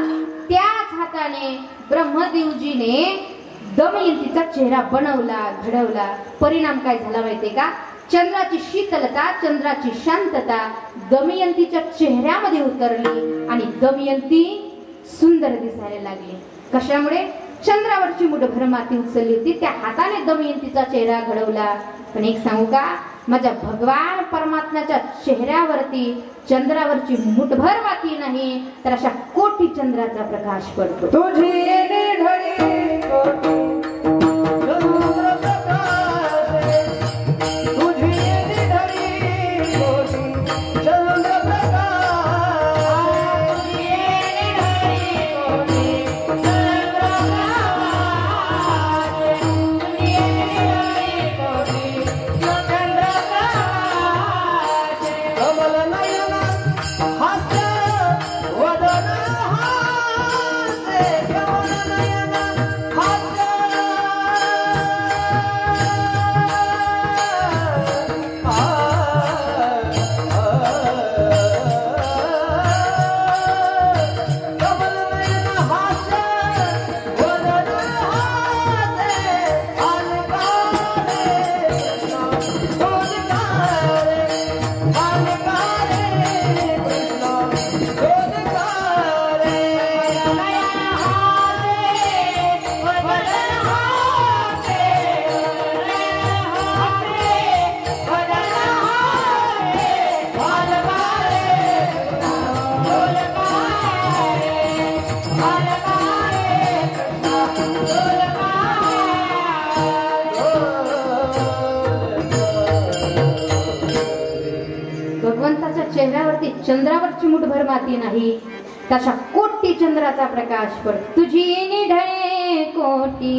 त्याच हाताने ब्रह्मदेवजीने दमयंतीचा चेहरा बनवला, घडवला. परिणाम काय झाला माहितीये का, चंद्राची शीतलता, चंद्राची शांतता दमयंतीच्या चेहऱ्यामध्ये उतरली आणि दमयंती सुंदर दिसायला लागली. कशामुळे? चंद्रावरची मुठभर माती उचलली होती, त्या हाताने दमयंतीचा चेहरा घडवला. पण एक सांगू का, माझ्या भगवान परमात्म्याच्या चेहऱ्यावरती चंद्रावरची मुठभर माती नाही तर अशा कोटी चंद्राचा प्रकाश पडतो. तुझी निढळी कोटी चंद्र प्रकाशे, तुझी निढळी कोटी चंद्र प्रकाशे, कमल नयन हास्य वदन हास्य, कमल नयन हास्य कमल नयन हास्य वदन हास्य, अलकारे कृष्ण गोदकारे, अलकारे कृष्ण गोदकारे, नयन हासे वदन हासे, वदन हासे, अलकारे कृष्ण गोदकारे, अलकारे भगवंताच्या चेहऱ्यावरती चंद्रावरची मुठभर माती नाही तशा कोटी चंद्राचा प्रकाश पडतो. तुझी निढळे कोटी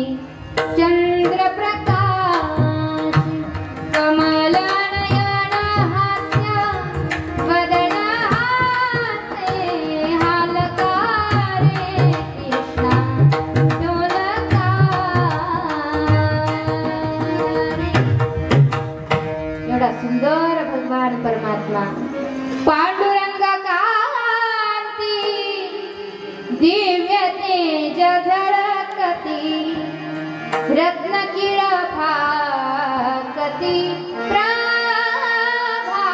चंद्र प्रकाश, कमल नयन हास्य वदन हासे, हालकारे कृष्णा डोलकारे. एवढा सुंदर भगवान परमात्मा पांडुरंग काळा दिव्य तेज झळकती रत्नकिळ फाकती प्रभा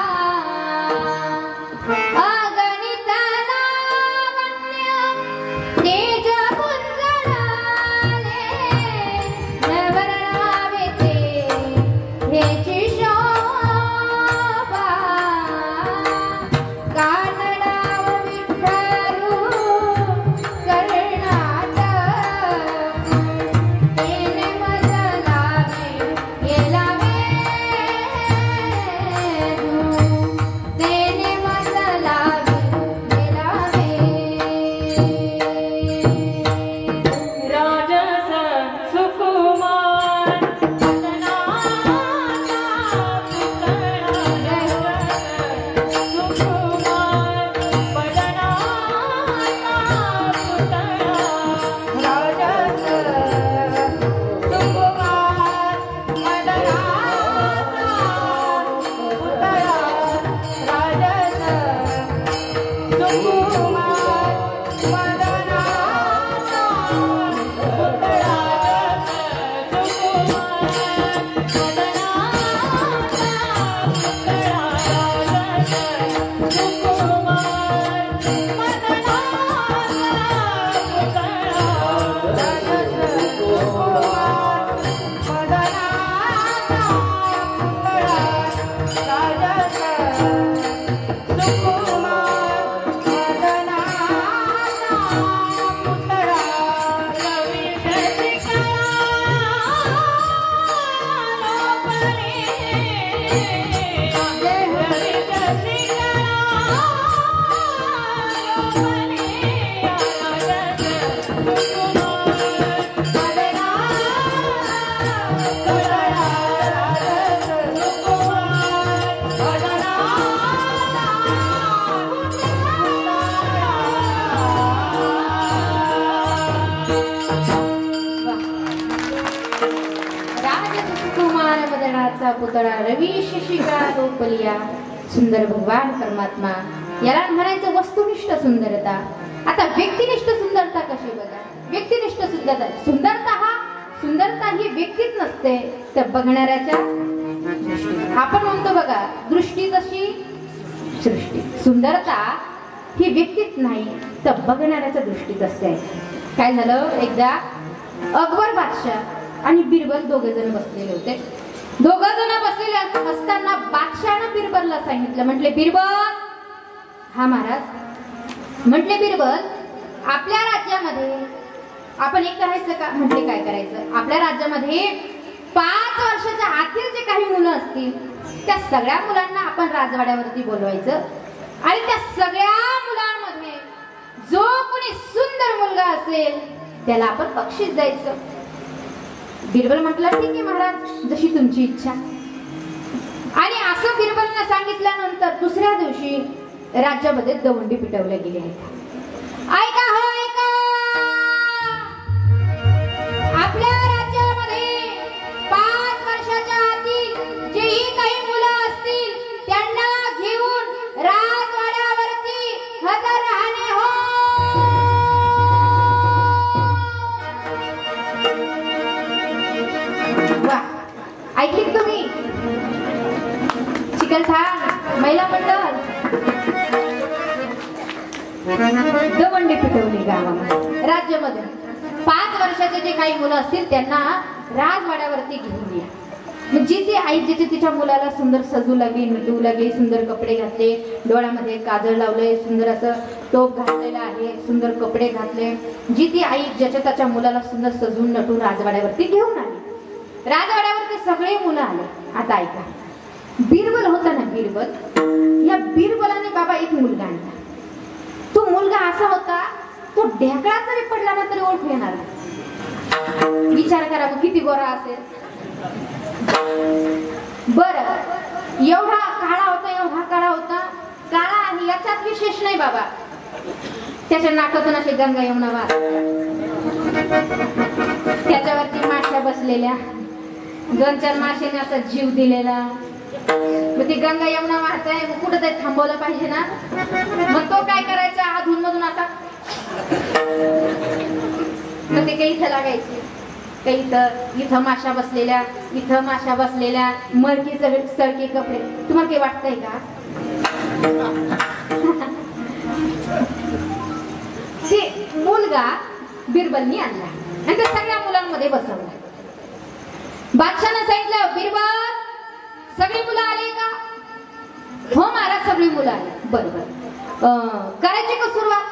अगणित लावण्य तेज पुंजळाले नवरणावे ते हेची शोभा कानडाव विठ्ठलू कर्णात तेने मजलावे येलावे तेने मजलावे येलावे राजस सुकुमार मदनाचा पुतळा सुकुमार मदनाचा पुतळा राजस सुकुमार मदनाचा पुतळा राजस सुकुमार मदनाचा पुतळा राजकुमार मदनाचा पुतळा रवी शिशिका रोपलिया सुंदर भगवान परमात्मा याला म्हणायचं वस्तुनिष्ठ सुंदरता. आता व्यक्तिनिष्ठ सुंदरता कशी बघा. व्यक्तिनिष्ठ सुंदरता ही व्यक्तीत नसते तर बघणाऱ्याच्या दृष्टीत. आपण म्हणतो बघा दृष्टी तशी सृष्टी. सुंदरता ही व्यक्तीत नाही तर बघणाऱ्याच्या दृष्टीत असते. काय झालं एकदा अकबर बादशाह आणि बिरबल दोघे जण बसलेले होते. दोघं जण बसलेले असताना बादशाहनं बिरबलला सांगितलं. म्हटले बिरबल. हा महाराज. म्हटले बिरबल आपल्या राज्यामध्ये आपण एक करायचं का. म्हटले काय करायचं. आपल्या राज्यामध्ये 5 वर्षाच्या आतील जे काही मुलं असतील त्या सगळ्या मुलांना आपण राजवाड्यावरती बोलवायचं आणि त्या सगळ्या मुलांमध्ये जो कोणी सुंदर मुलगा असेल त्याला आपण बक्षीस द्यायचं. बिरबल म्हटलं ठीक आहे महाराज जशी तुमची इच्छा. आणि असं बिरबलने सांगितल्यानंतर दुसऱ्या दिवशी राज्यामध्ये दवंडी पिटवल्या गेली आहे. ऐका हो ऐका. आपल्या राज्यामध्ये 5 वर्षाच्या आतील जेही काही मुलं असतील त्यांना घेऊन राजवाड्यावरती हजर राहणे हो. वा ऐकली तुम्ही. चिकलठाण महिला मंडळ दवंडी पिटवली गावामध्ये राज्यामध्ये. 5 वर्षाचे जे काही मुलं असतील त्यांना राजवाड्यावरती घेऊन या. जी ती आई जिथे तिच्या मुलाला सुंदर सजू लागली नटवू लागली. सुंदर कपडे घातले. डोळ्यामध्ये काजळ लावले. सुंदर असं टोप घातलेला आहे. सुंदर कपडे घातले. जी ती आई ज्याच्या त्याच्या मुलाला सुंदर सजून नटून राजवाड्यावरती घेऊन आली. राजवाड्यावरती सगळे मुलं आले. आता ऐका. बिरबल होता ना बिरबल. या बिरबलाने बाबा एक मुलगा आणला. तो मुलगा असा होता तो ढेकळा जरी पडला ना तरी ओळखू येणार. विचार करा मग किती गोरा असेल. बर एवढा काळा होता. काळा आहे याच्यात विशेष नाही बाबा. त्याच्या नाकातून असे गंगा यमुना वाहत. त्याच्यावरती माश्या बसलेल्या. 2-4 माशाने असा जीव दिलेला. मग ती गंगा यमुना वाहत आहे. मग कुठं तरी थांबवलं पाहिजे ना. मग तो काय करायचा अधून मधून असा मग ते काही इथं लागायचे, काही इथं माशा बसलेल्या, इथं माशा बसलेल्या, मळकी सळके कपडे. तुम्हाला काही वाटतंय का? ते मुलगा बिरबलनी आणला आणि ते सगळ्या मुलांमध्ये बसवला. बादशाहनं सांगितलं, बिरबल सगळी मुलं आली का? हो महाराज, सगळी मुलं आली. बरोबर, करायची का सुरुवात?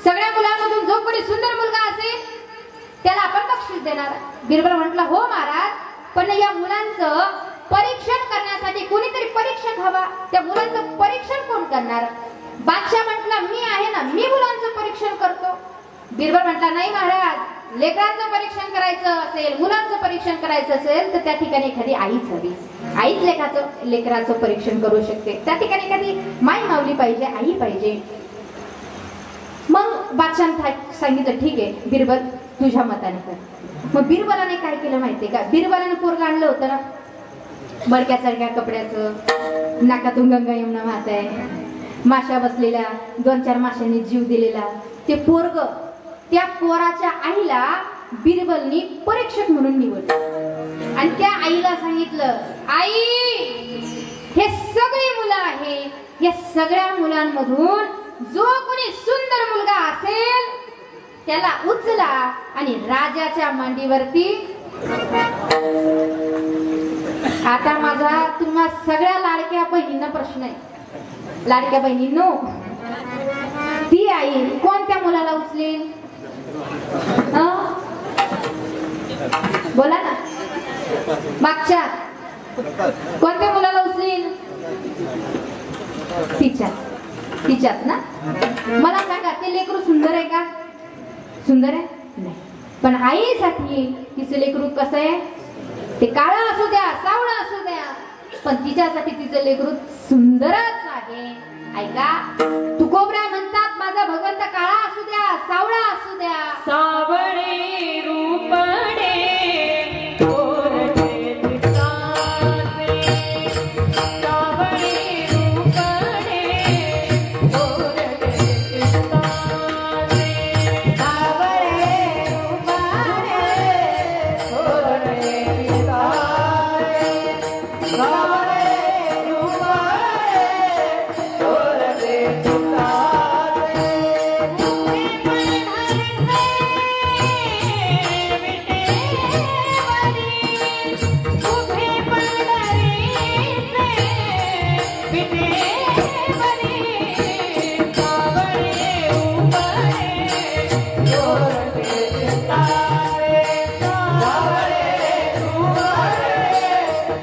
सगळ्या मुलांमधून जो कोणी सुंदर मुलगा असेल त्याला आपण बक्षीस देणार. बिरबल म्हटला, हो महाराज, पण या मुलांचं परीक्षण करण्यासाठी कोणीतरी परीक्षक हवा. त्या मुलांचं परीक्षण कोण करणार? बादशाह म्हटला, मी आहे ना, मी मुलांचं परीक्षण करतो. बिरबल म्हटला, नाही महाराज, लेकरांचं परीक्षण करायचं असेल, मुलांचं परीक्षण करायचं असेल तर त्या ठिकाणी एखादी आईच हवी. आईच लेकराचं परीक्षण करू शकते. त्या ठिकाणी एखादी माई मावली पाहिजे, आई पाहिजे. मग बादशाह सांगितलं, ठीक आहे बिरबल, तुझ्या मताने कर. मग बिरबलाने काय केलं माहितीये का? बिरबलाने पोरग आणलं होतं ना, मडक्यासारख्या कपड्याचं, नाकातून गंगा यमुना वाहत आहे, माशा बसलेल्या, 2-4 माशांनी जीव दिलेला ते पोरग, त्या पोराच्या आईला बिरबलनी परीक्षक म्हणून निवडलं. आणि त्या आईला सांगितलं, आई, हे सगळी मुलं आहे, या सगळ्या मुलांमधून जो कोणी सुंदर मुलगा असेल त्याला उचला आणि राजाच्या मांडीवरती. आता माझा तुम्हा सगळ्या लाडक्या बहिणींना प्रश्न आहे. लाडक्या बहिणींनो, ती आई कोणत्या मुलाला उचलेल? बोला ना, मागच्या कोणत्या मुलाला उचलेल? तिच्याच ना. मला सांगा, ते लेकरू सुंदर आहे का? सुंदर आहे नाही. पण आईसाठी तिचं लेकरू कसं आहे? ते काळं असू द्या, सावळं असू द्या, पण तिच्यासाठी तिचं लेकरू सुंदरच आहे. ऐका, तुकोबऱ्या म्हणतात, माझा भगवंत काळा असू द्या, सावळा असू द्या, सावळे रूपडे कोरडे चित्ताचे, सावळे रूपडे कोरडे चित्ताचे, सावळे रूपाने कोरडे चित्ताचे, सावळे रूपाने कोरडे चित्ताचे. उभे पंढरीचे विटेवरी, सावळे रूपडे कोरडे चित्ताचे, सावळे रूपाने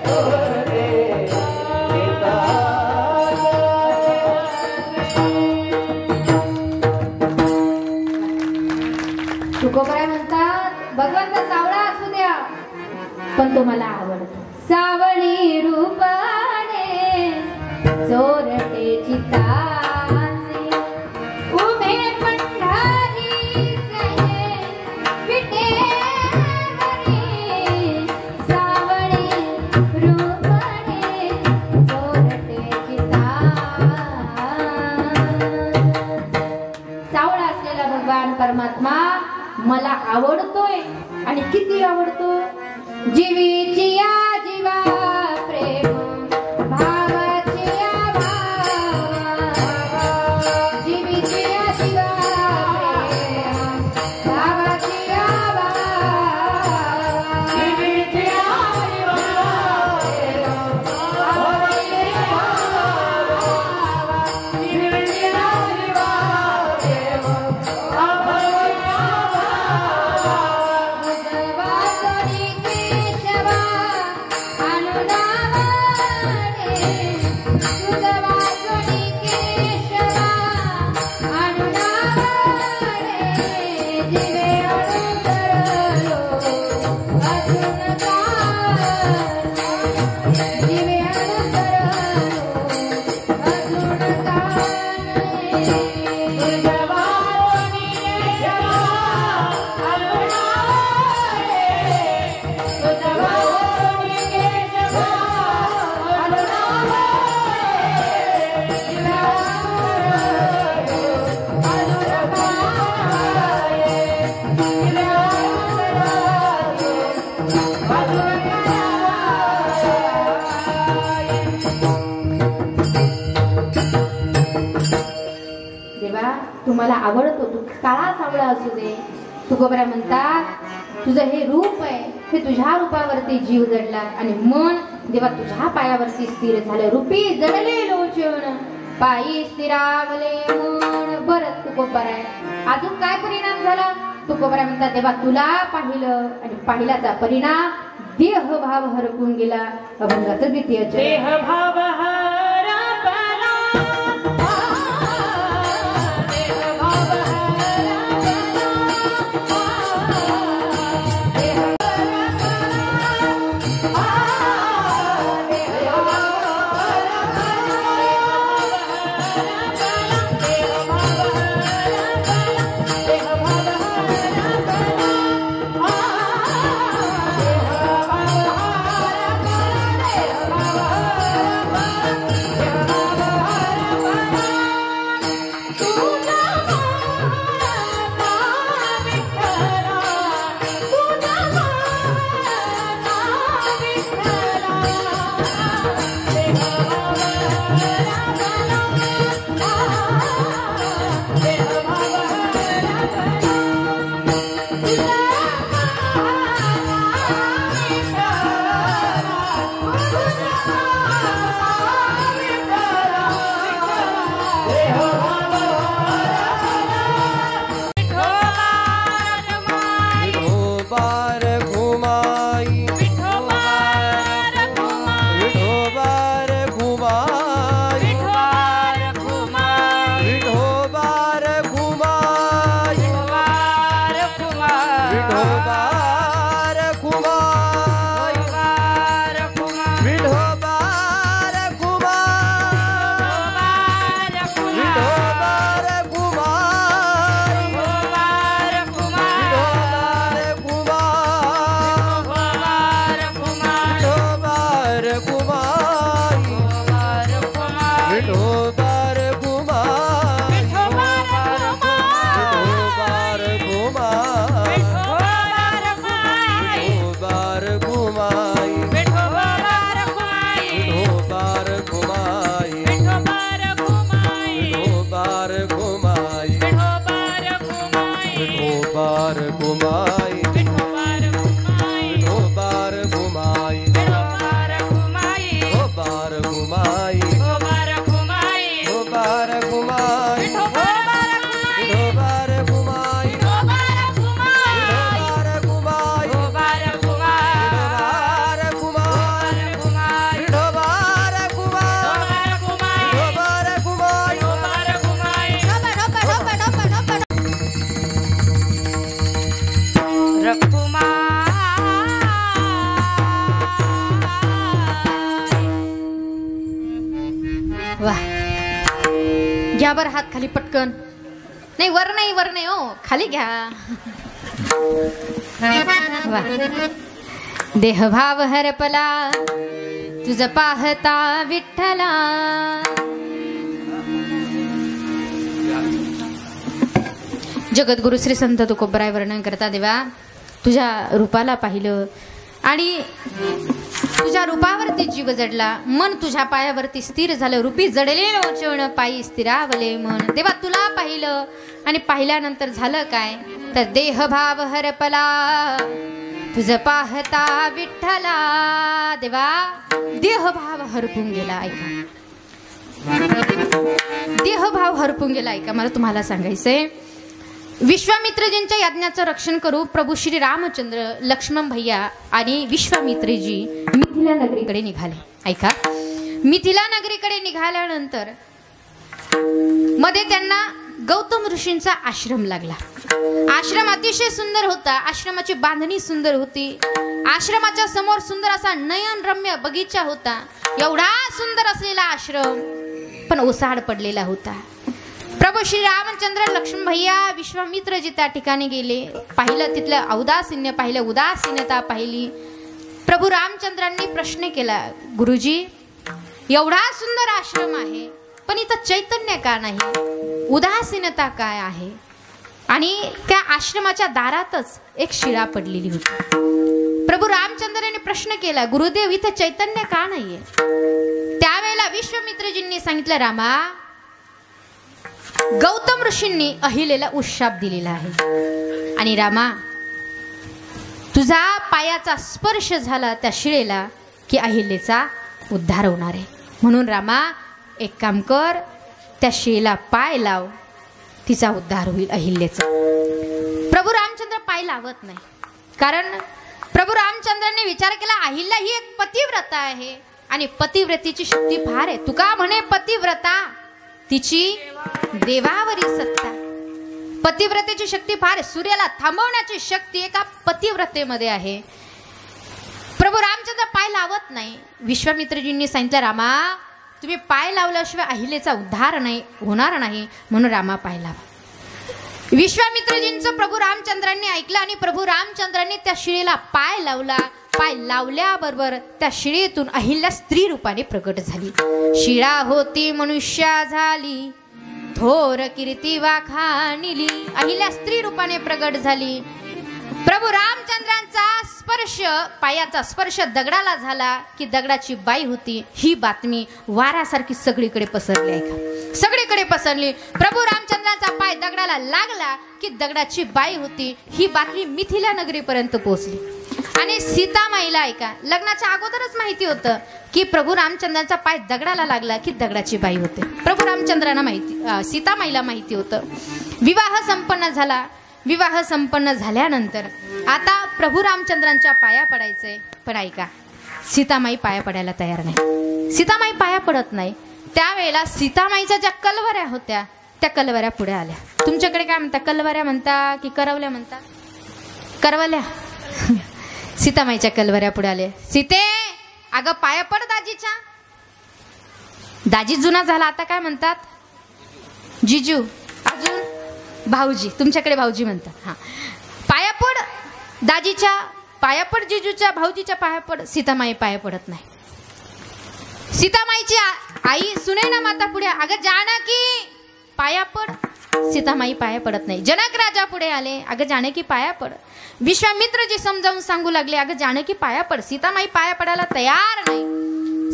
कोरडे चित्ताचे. तुकोबऱ्या म्हणतात, भगवंत सावळा असू द्या, पण तो मला आवडतो. सावळी रूपाने चोरटे चित्ताचे, उभे पंढरीचे विटेवरी, सावळी रूपाने चोरटे चित्ताचे. सावळा असलेला भगवान परमात्मा मला आवडतोय. आणि किती आवडतो? जीवीची या जीवा प्रेम, भावाची या भावा, जीवीची या जीवा प्रेम, भावाची या भावा, जीवीची आई वारे, भावाची भावा, जीवीची आई वारे, भावाची भावा. उजवा तरी केशवा, मला आवडतो, तू काळा सावळा असू दे. तुकोबरा म्हणतात तुझं हे रूप आहे, हे तुझ्या रूपावरती जीव जडला आणि मन देवा तुझ्या पायावरती स्थिर झालं. रूपी जडले लोचन पायी स्थिरावले मन. बरं तुकोबरा आहे, अजून काय परिणाम झाला? तुकोबरा म्हणतात देवा तुला पाहिलं आणि पाहिल्याचा परिणाम देहभाव हरपून गेला. अभंगाचं द्वितीय चरण. देहभाव घ्या बर हात खाली पटकन. नाही वर नाही हो, खाली घ्या. वा. देहभाव हरपला तुझ पाहता विठ्ठला. जगद्गुरु श्री संत तुकोबराय वर्णन करता देवा तुझ्या रूपाला पाहिलं आणि तुझ्या रूपावरती जीव जडला. मन तुझ्या पायावरती स्थिर झालं. रूपी जडले लोचन पायी स्थिरावले मन. देवा तुला पाहिलं आणि पाहिल्यानंतर झालं काय तर देहभाव हरपला तुझ पाहता विठ्ठला. देवा देहभाव हरपून गेला. ऐका देहभाव हरपून गेला. ऐका मला तुम्हाला सांगायचंय. विश्वामित्रजींच्या यज्ञाचं रक्षण करू प्रभू श्री रामचंद्र लक्ष्मण भैया आणि विश्वामित्रजी मिथिला नगरीकडे निघाले. ऐका मिथिला नगरीकडे निघाल्यानंतर मध्ये त्यांना गौतम ऋषींचा आश्रम लागला. आश्रम अतिशय सुंदर होता. आश्रमाची बांधणी सुंदर होती. आश्रमाच्या समोर सुंदर असा नयनरम्य बगीचा होता. एवढा सुंदर असलेला आश्रम पण ओसाड पडलेला होता. प्रभू श्री रामचंद्र लक्ष्मण भैया विश्वामित्रजी त्या ठिकाणी गेले. पाहिलं तिथलं औदासीन्य पाहिलं, उदासीनता पाहिली. प्रभू रामचंद्रांनी प्रश्न केला, गुरुजी एवढा सुंदर आश्रम आहे पण इथं चैतन्य का नाही, उदासीनता काय आहे? आणि त्या आश्रमाच्या दारातच एक शिळा पडलेली होती. प्रभू रामचंद्रांनी प्रश्न केला, गुरुदेव इथं चैतन्य का नाहीये? त्यावेळेला विश्वामित्रजींनी सांगितलं, रामा गौतम ऋषींनी अहिलेला उशाप दिलेला आहे आणि रामा तुझा पायाचा स्पर्श झाला त्या शिळेला की अहिलेचा उद्धार होणार आहे. म्हणून रामा एक काम कर, त्या शिळेला पाय लाव, तिचा उद्धार होईल अहिल्याचा. प्रभू रामचंद्र पाय लावत नाही, कारण प्रभू रामचंद्रांनी विचार केला अहिल्या ही एक पतिव्रता आहे आणि पतिव्रतेची शक्ती फार आहे. तुका म्हणे पतिव्रता तिची देवावरी सत्ता. पतिव्रतेची शक्ती फार आहे. सूर्याला थांबवण्याची शक्ती एका पतिव्रतेमध्ये आहे. प्रभू रामचंद्र पाय लावत नाही. विश्वामित्रजींनी सांगितलं रामा तुम्ही पाय लावल्याशिवाय अहिलेचा उद्धार नाही होणार नाही, म्हणून रामा पाय लावा. विश्वामित्रजींचं प्रभू रामचंद्रांनी ऐकलं आणि प्रभू रामचंद्रांनी त्या शिळेला पाय लावला. पाय लावल्याबरोबर त्या शिळेतून अहिल्या स्त्री रूपाने प्रकट झाली. शिळा होती मनुष्या झाली, थोर कीर्ती वाखाणिली. अहिल्या स्त्री रूपाने प्रकट झाली. प्रभू रामचंद्रांचा स्पर्श, पायाचा स्पर्श दगडाला झाला की दगडाची बाई होती. ही बातमी वाऱ्यासारखी सगळीकडे पसरली आहे का? सगळीकडे पसरली. प्रभू रामचंद्रांचा पाय दगडाला लागला की दगडाची बाई होती. ही बातमी मिथिला नगरीपर्यंत पोहोचली आणि सीतामाईला ऐका लग्नाच्या अगोदरच माहिती होतं की प्रभू रामचंद्रांचा पाय दगडाला लागला की दगडाची बाई होते. प्रभू रामचंद्रांना माहिती, सीतामाईला माहिती होतं. विवाह संपन्न झाला. विवाह संपन्न झाल्यानंतर आता प्रभू रामचंद्रांच्या पाया पडायचंय, पण ऐका सीतामाई पाया पडायला तयार नाही. सीतामाई पाया पडत नाही. त्यावेळेला सीतामाईच्या ज्या कलवऱ्या होत्या त्या कलवऱ्या पुढे आल्या. तुमच्याकडे काय म्हणता, कलवऱ्या म्हणता की करवल्या म्हणता? करवल्या. सीतामाईच्या कलवऱ्या पुढे आले. सीते अगं पाया पड दाजीच्या. दाजी जुना झाला, आता काय म्हणतात? जिजू. अजून भाऊजी. तुमच्याकडे भाऊजी म्हणतात. हा पाया पड दाजीच्या, पाया पड जिजूच्या, भाऊजीच्या पाया पड. सीतामाई पाया पडत नाही. सीतामाईची आई सुनैना माता पुढे अगं जानकी पाया पड. सीतामाई पाया पडत नाही. जनक राजा पुढे आले, अगं जानकी पाया पड. विश्वामित्रजी समजावून सांगू लागले, अगं जानकी पाया पड. सीतामाई पाया पडायला तयार नाही.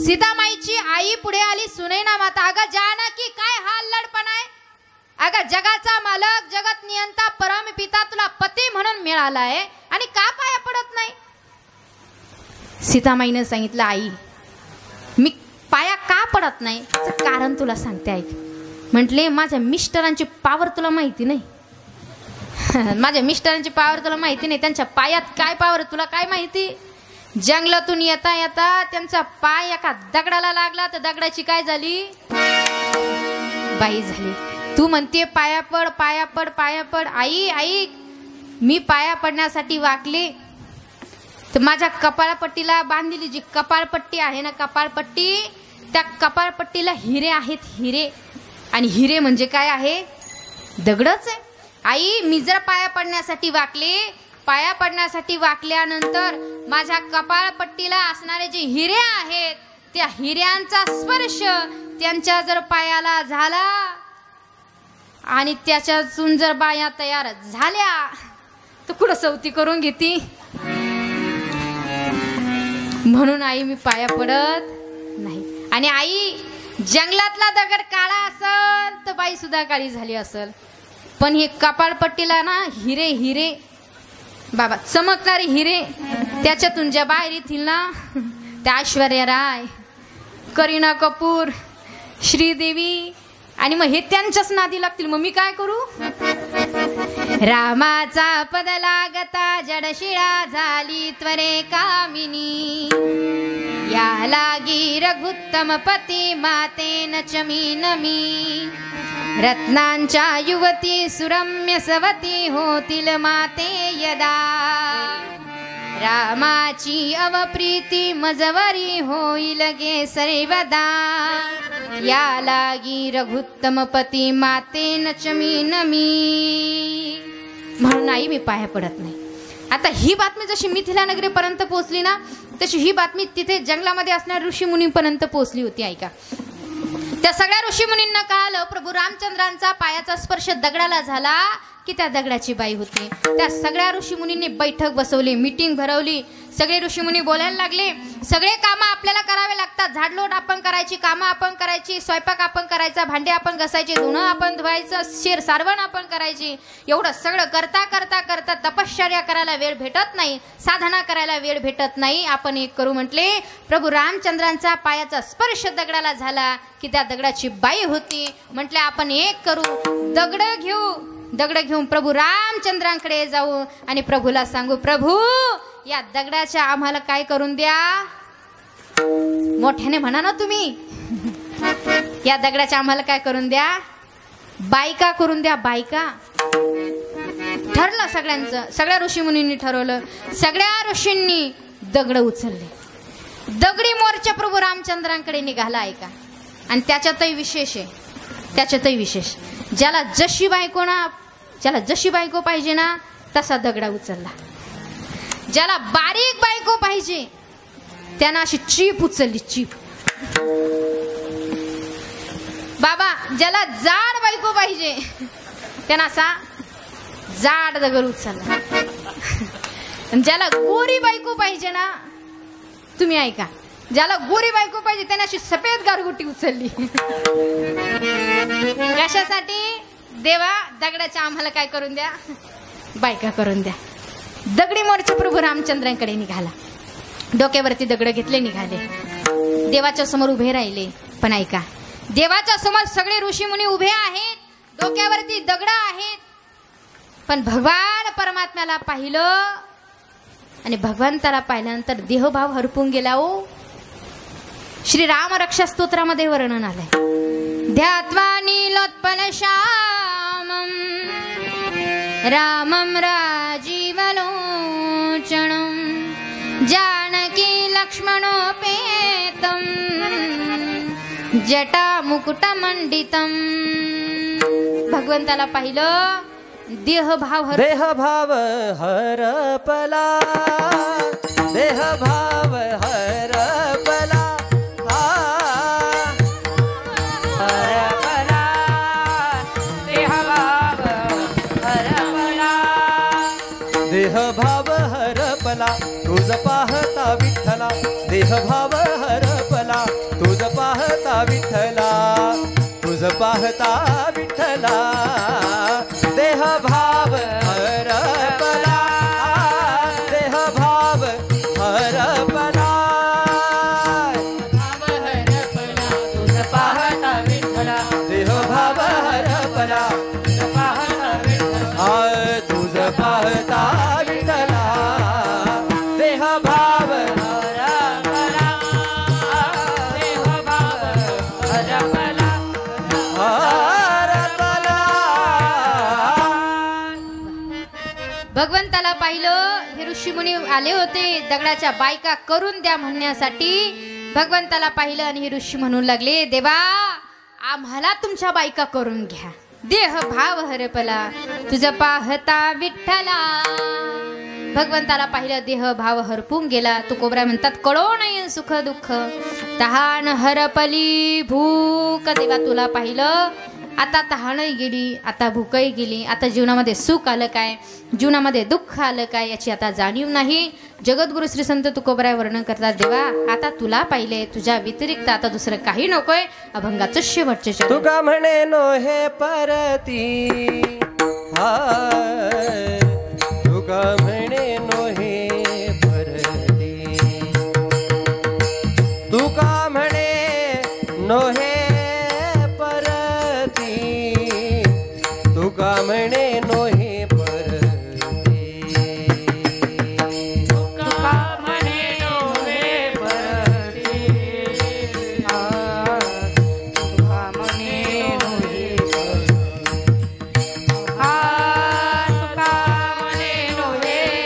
सीतामाईची आई पुढे आली, सुनैना माता, अगं जानकी काय हा लडपण आहे? अगं जगाचा मालक, जगत नियंता, परमपिता तुला पती म्हणून मिळालाय आणि का पाया पडत नाही? सीतामाईने सांगितलं, आई मी पाया का पडत नाही त्याचं कारण तुला सांगते ऐक. म्हटले माझ्या मिस्टरांची पावर तुला माहिती नाही. माझ्या मिस्टरांची पावर तुला माहिती नाही. त्यांच्या पायात काय पावर तुला काय माहिती? जंगलातून येता येता त्यांचा पाय एका दगडाला लागला तर दगडाची काय झाली? बाई झाली. तू म्हणते पाया पड पाया पड पाया पड. आई आई मी पाया पडण्यासाठी वाकले तर माझ्या कपाळपट्टीला बांधलेली जी कपाळपट्टी आहे ना, कपाळपट्टी, त्या कपाळपट्टीला हिरे आहेत, हिरे. आणि हिरे म्हणजे काय आहे? दगडच आहे. आई मी जर पाया पडण्यासाठी वाकले, पाया पडण्यासाठी वाकल्यानंतर माझ्या कपाळपट्टीला असणारे जे हिरे आहेत त्या हिऱ्यांचा स्पर्श त्यांच्या जर पायाला झाला आणि त्याच्यातून जर बाया तयार झाल्या तर कुठं सवती करून घेती. म्हणून आई मी पाया पडत नाही. आणि आई जंगलातला दगड काळा असल तर बाई सुद्धा काळी झाली असल, पण हे कपाळपट्टीला ना हिरे, हिरे बाबा चमकणारे हिरे, त्याच्यातून ज्या बाहेर येतील ना त्या ऐश्वर्या राय, करीना कपूर, श्रीदेवी, आणि मग हे त्यांच्याच नादी लागतील. मग मी काय करू? रामाचा पद लागता जडशिळा झाली त्वरे कामिनी, या लागी रघुत्तम पती मातेन चमीन मी. रत्नांच्या युवती सुरम्य सवती होतील माते यदा, रामाची अवप्रीती मजवरी होईल गे सर्वदा. या लागी रघुत्तम पती मातेन चमीन मी. म्हणून आई मी पाया पडत नाही. आता ही बातमी जशी मिथिला नगरीपर्यंत पोहोचली ना तशी ही बातमी तिथे जंगलामध्ये असणाऱ्या ऋषीमुनींपर्यंत पोहोचली होती. ऐका त्या सगळ्या ऋषीमुनींना कळालं प्रभू रामचंद्रांचा पायाचा स्पर्श दगडाला झाला की त्या दगडाची बाई होती. त्या सगळ्या ऋषीमुनींनी बैठक बसवली, मीटिंग भरवली. सगळे ऋषीमुनी बोलायला लागले, सगळे कामं आपल्याला करावे लागतात. झाडलोट आपण करायची, कामं आपण करायची, स्वयंपाक आपण करायचा, भांडे आपण घासायचे, धुणं आपण धुवायचं, शेर सारवण आपण करायची. एवढं सगळं करता करता करता तपश्चर्या करायला वेळ भेटत नाही, साधना करायला वेळ भेटत नाही. आपण एक करू म्हटले. प्रभू रामचंद्रांचा पायाचा स्पर्श दगडाला झाला की त्या दगडाची बाई होती. म्हटले आपण एक करू, दगड घेऊन प्रभू रामचंद्रांकडे जाऊ आणि प्रभूला सांगू, प्रभू या दगडाच्या आम्हाला काय करून द्या. मोठ्याने म्हणा ना तुम्ही, या दगडाच्या आम्हाला काय करून द्या, बायका करून द्या, बायका. ठरलं सगळ्यांचं, सगळ्या ऋषीमुनींनी ठरवलं. सगळ्या ऋषींनी दगड उचलले. दगडी मोर्चा प्रभू रामचंद्रांकडे निघाला. ऐका, आणि त्याच्यातही विशेष आहे, त्याच्यातही विशेष. ज्याला जशी बायको पाहिजे ना तसा दगडा उचलला. ज्याला बारीक बायको पाहिजे त्यानं अशी चीप उचलली, चीप. बाबा ज्याला जाड बायको पाहिजे त्यानं असा जाड दगड उचलला. ज्याला गोरी बायको पाहिजे ना, तुम्ही ऐका, ज्याला गोरी बायको पाहिजे त्याने अशी सफेद गारगुटी उचलली. कशासाठी? देवा दगडाच्या आम्हाला काय करून द्या, बायका करून द्या. दगडी मोर्चा प्रभू रामचंद्रांकडे निघाला. डोक्यावरती दगड घेतले, निघाले. देवाच्या समोर उभे राहिले. पण ऐका, देवाच्या समोर सगळे ऋषी मुनी उभे आहेत, डोक्यावरती दगड आहेत. पण भगवान परमात्म्याला पाहिलं आणि भगवंताला पाहिल्यानंतर देहभाव हरपून गेला. ओ श्री राम रक्षा स्तोत्रामध्ये वर्णन आलंय. ध्यात्वा नीलोत्पल श्यामं रामं राजीवलोचनं जानकी लक्ष्मणोपेतं जटामुकुटमंडितं. भगवंताला पाहिलं, देहभाव हरपला, देहभाव हरपला, देहभाव हरपला, तुझ पाहता विठ्ठला. देहभाव हरपला, तुझ पाहता विठ्ठला, तुझ पाहता विठ्ठला. देहभाव हरपला, देहभाव हरपला, तुझ पाहता विठ्ठला. देहभाव हरपला, तुझ पाहता विठ्ठला. देहभाव हरपला, देहभाव हरपला, हरपला. भगवंताला पाहिलं. हे ऋषीमुनी आले होते दगडाच्या बायका करून द्या म्हणण्यासाठी. भगवंताला पाहिलं आणि हे ऋषी म्हणू लागले, देवा आम्हाला तुमच्या बायका करून घ्या. देह भाव हरपला, तुझ पाहता विठ्ठला. भगवंताला पाहिलं, देह भाव हरपून गेला. तुकोबरा म्हणतात, कळो नाही सुख दुःख, तहान हरपली भूक. देवा तुला पाहिलं, आता तहानही गेली, आता भूकही गेली. आता जीवनामध्ये सुख आलं काय, जीवनामध्ये दुःख आलं काय याची आता जाणीव नाही. जगद्गुरु श्री संत तुकोबराय वर्णन करतात, देवा आता तुला पाहिले, तुझ्या व्यतिरिक्त आता दुसरं काही नकोय. अभंगाचं शेवटचे शब्द. तुका म्हणे नो हे परती, तुका म्हणे नो हे परती, तुका म्हणे नो हे तुका म्हणे नो हे परती, तुका म्हणे नो हे परती, तुका म्हणे नो हे परती, तुका म्हणे नो हे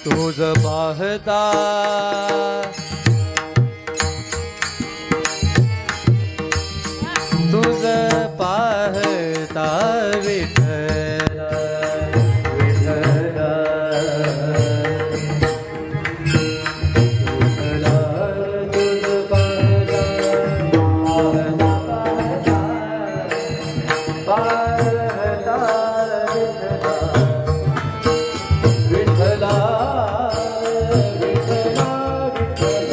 तुझ पाहता तुझ पाहता विठ्ठला विठ्ठला विठ्ठला तुझ पाहता पाहता विठ्ठला विठ्ठला विठ्ठला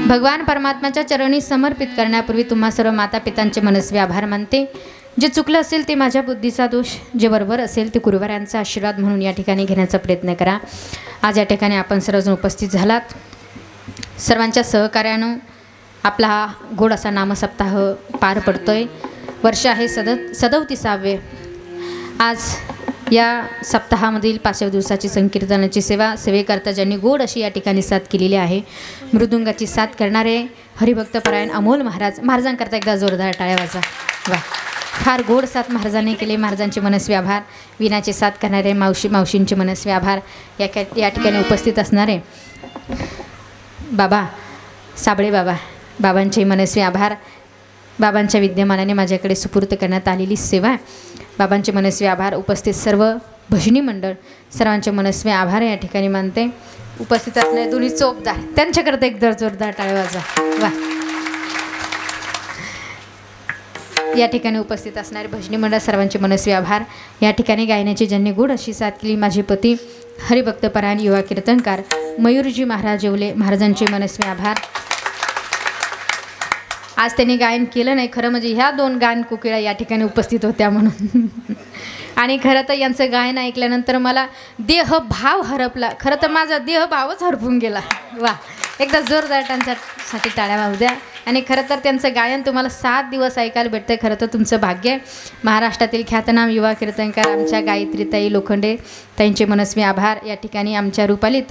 भगवान परमात्म्याच्या चरणी समर्पित करण्यापूर्वी तुम्हा सर्व माता पितांचे मनस्वी आभार मानते. जे चुकलं असेल ते माझ्या बुद्धीचा दोष, जे बरोबर असेल ते गुरुवारांचा आशीर्वाद म्हणून या ठिकाणी घेण्याचा प्रयत्न करा. आज या ठिकाणी आपण सर्वजण उपस्थित झालात. सर्वांच्या सहकार्यानं आपला हा गोड असा नामसप्ताह पार पडतोय. वर्ष आहे 37वे. आज या सप्ताहामधील 5व्या दिवसाची संकीर्तनाची सेवेकरता ज्यांनी गोड अशी या ठिकाणी साथ केलेली आहे, मृदुंगाची साथ करणारे हरिभक्तपरायण अमोल महाराजांकरता एकदा जोरदार टाळ्या वाजा. वा, फार गोड साथ महाराजांनी केले. महाराजांचे मनस्वी आभार. विनाचे साथ करणारे मावशींचे मनस्वी आभार. या ठिकाणी उपस्थित असणारे बाबा साबळे बाबांचे मनस्वी आभार. बाबांच्या विद्यमानाने माझ्याकडे सुपूर्त करण्यात आलेली सेवा, बाबांचे मनस्वी आभार. उपस्थित सर्व भजनी मंडळ सर्वांचे मनस्वी आभार या ठिकाणी मानते. उपस्थित असणारे दोन्ही चोपदार, त्यांच्याकरता एक जोरदार टाळ्या वाजा. वा, या ठिकाणी उपस्थित असणारे भजनी मंडळ सर्वांचे मनस्वी आभार. या ठिकाणी गायनाची ज्यांनी गोड अशी साथ केली, माझे पती हरिभक्तपरायण युवा कीर्तनकार मयूरजी महाराज येवले, महाराजांचे मनस्वी आभार. आज त्यांनी गायन केलं नाही, खरं म्हणजे ह्या 2 गायन कोकिळा या ठिकाणी उपस्थित होत्या म्हणून. आणि खरं तर यांचं गायन ऐकल्यानंतर मला देहभाव हरपला. खरं तर माझा देहभावच हरपून गेला. वा, एकदा जोरदार त्यांच्यासाठी टाळ्या वाजू द्या. आणि खरं तर त्यांचं गायन तुम्हाला 7 दिवस ऐकायला भेटतं. खरं तर तुमचं भाग्य. महाराष्ट्रातील ख्यातनाम युवा कीर्तनकार आमच्या गायत्रीताई लोखंडे ताईंचे मनस्वी आभार. या ठिकाणी आमच्या रुपाली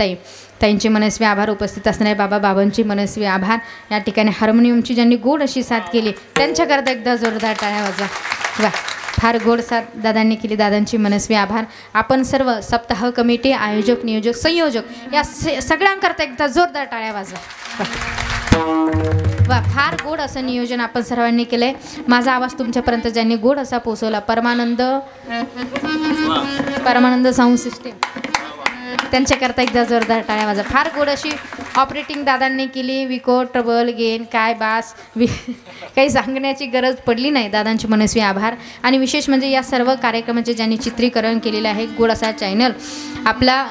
ताईंचे मनस्वी आभार. उपस्थित असणारे बाबांचे मनस्वी आभार. या ठिकाणी हार्मोनियमची ज्यांनी गोड अशी साथ केली, त्यांच्याकरता एकदा जोरदार टाळ्या वाजा. वा, फार गोड साथ दादांनी केली. दादांची मनस्वी आभार. आपण सर्व सप्ताह कमिटी, आयोजक, नियोजक, संयोजक या सगळ्यांकरता एकदा जोरदार टाळ्या वाजवा. वा, फार गोड असं नियोजन आपण सर्वांनी केलं आहे. माझा आवाज तुमच्यापर्यंत ज्यांनी गोड असा पोचवला, परमानंद साऊंड सिस्टीम, त्यांच्याकरता एकदा जोरदार टाळ्या वाजा. फार गोड अशी ऑपरेटिंग दादांनी केली. विको, ट्रबल, गेन, काय बास काही सांगण्याची गरज पडली नाही. दादांचे मनस्वी आभार. आणि विशेष म्हणजे या सर्व कार्यक्रमाचे ज्यांनी चित्रीकरण केलेलं आहे, गोड असा चॅनल आपला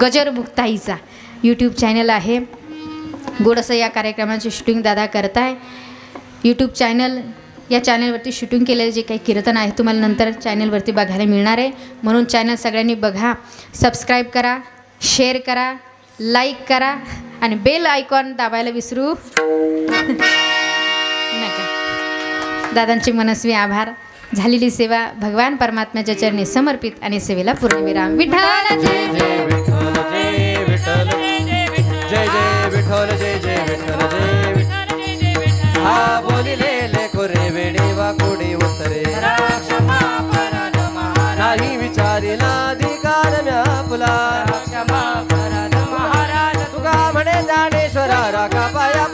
गजर मुक्ताईचा यूट्यूब चॅनल आहे. गोड असं या कार्यक्रमाची शूटिंग दादा करताय. यूट्यूब चॅनल, या चॅनलवरती शूटिंग केलेले जे काही कीर्तन आहे तुम्हाला नंतर चॅनलवरती बघायला मिळणार आहे. म्हणून चॅनल सगळ्यांनी बघा, सबस्क्राईब करा, शेअर करा, लाईक करा आणि बेल आयकॉन दाबायला विसरू नका. दादांचे मनस्वी आभार. झालेली सेवा भगवान परमात्म्याच्या चरणी समर्पित आणि सेवेला पूर्णविराम. विठ्ठल जय जय विठ्ठल जय विठ्ठल जय जय विठ्ठल जय जय विठ्ठल जय विठ्ठल. हा बोलिले लेकोरे वेडी वाकोडी उत्तरे नाही विचारिला अधिकार म्या फुला. तुका म्हणे ज्ञानेश्वरा राखा पाया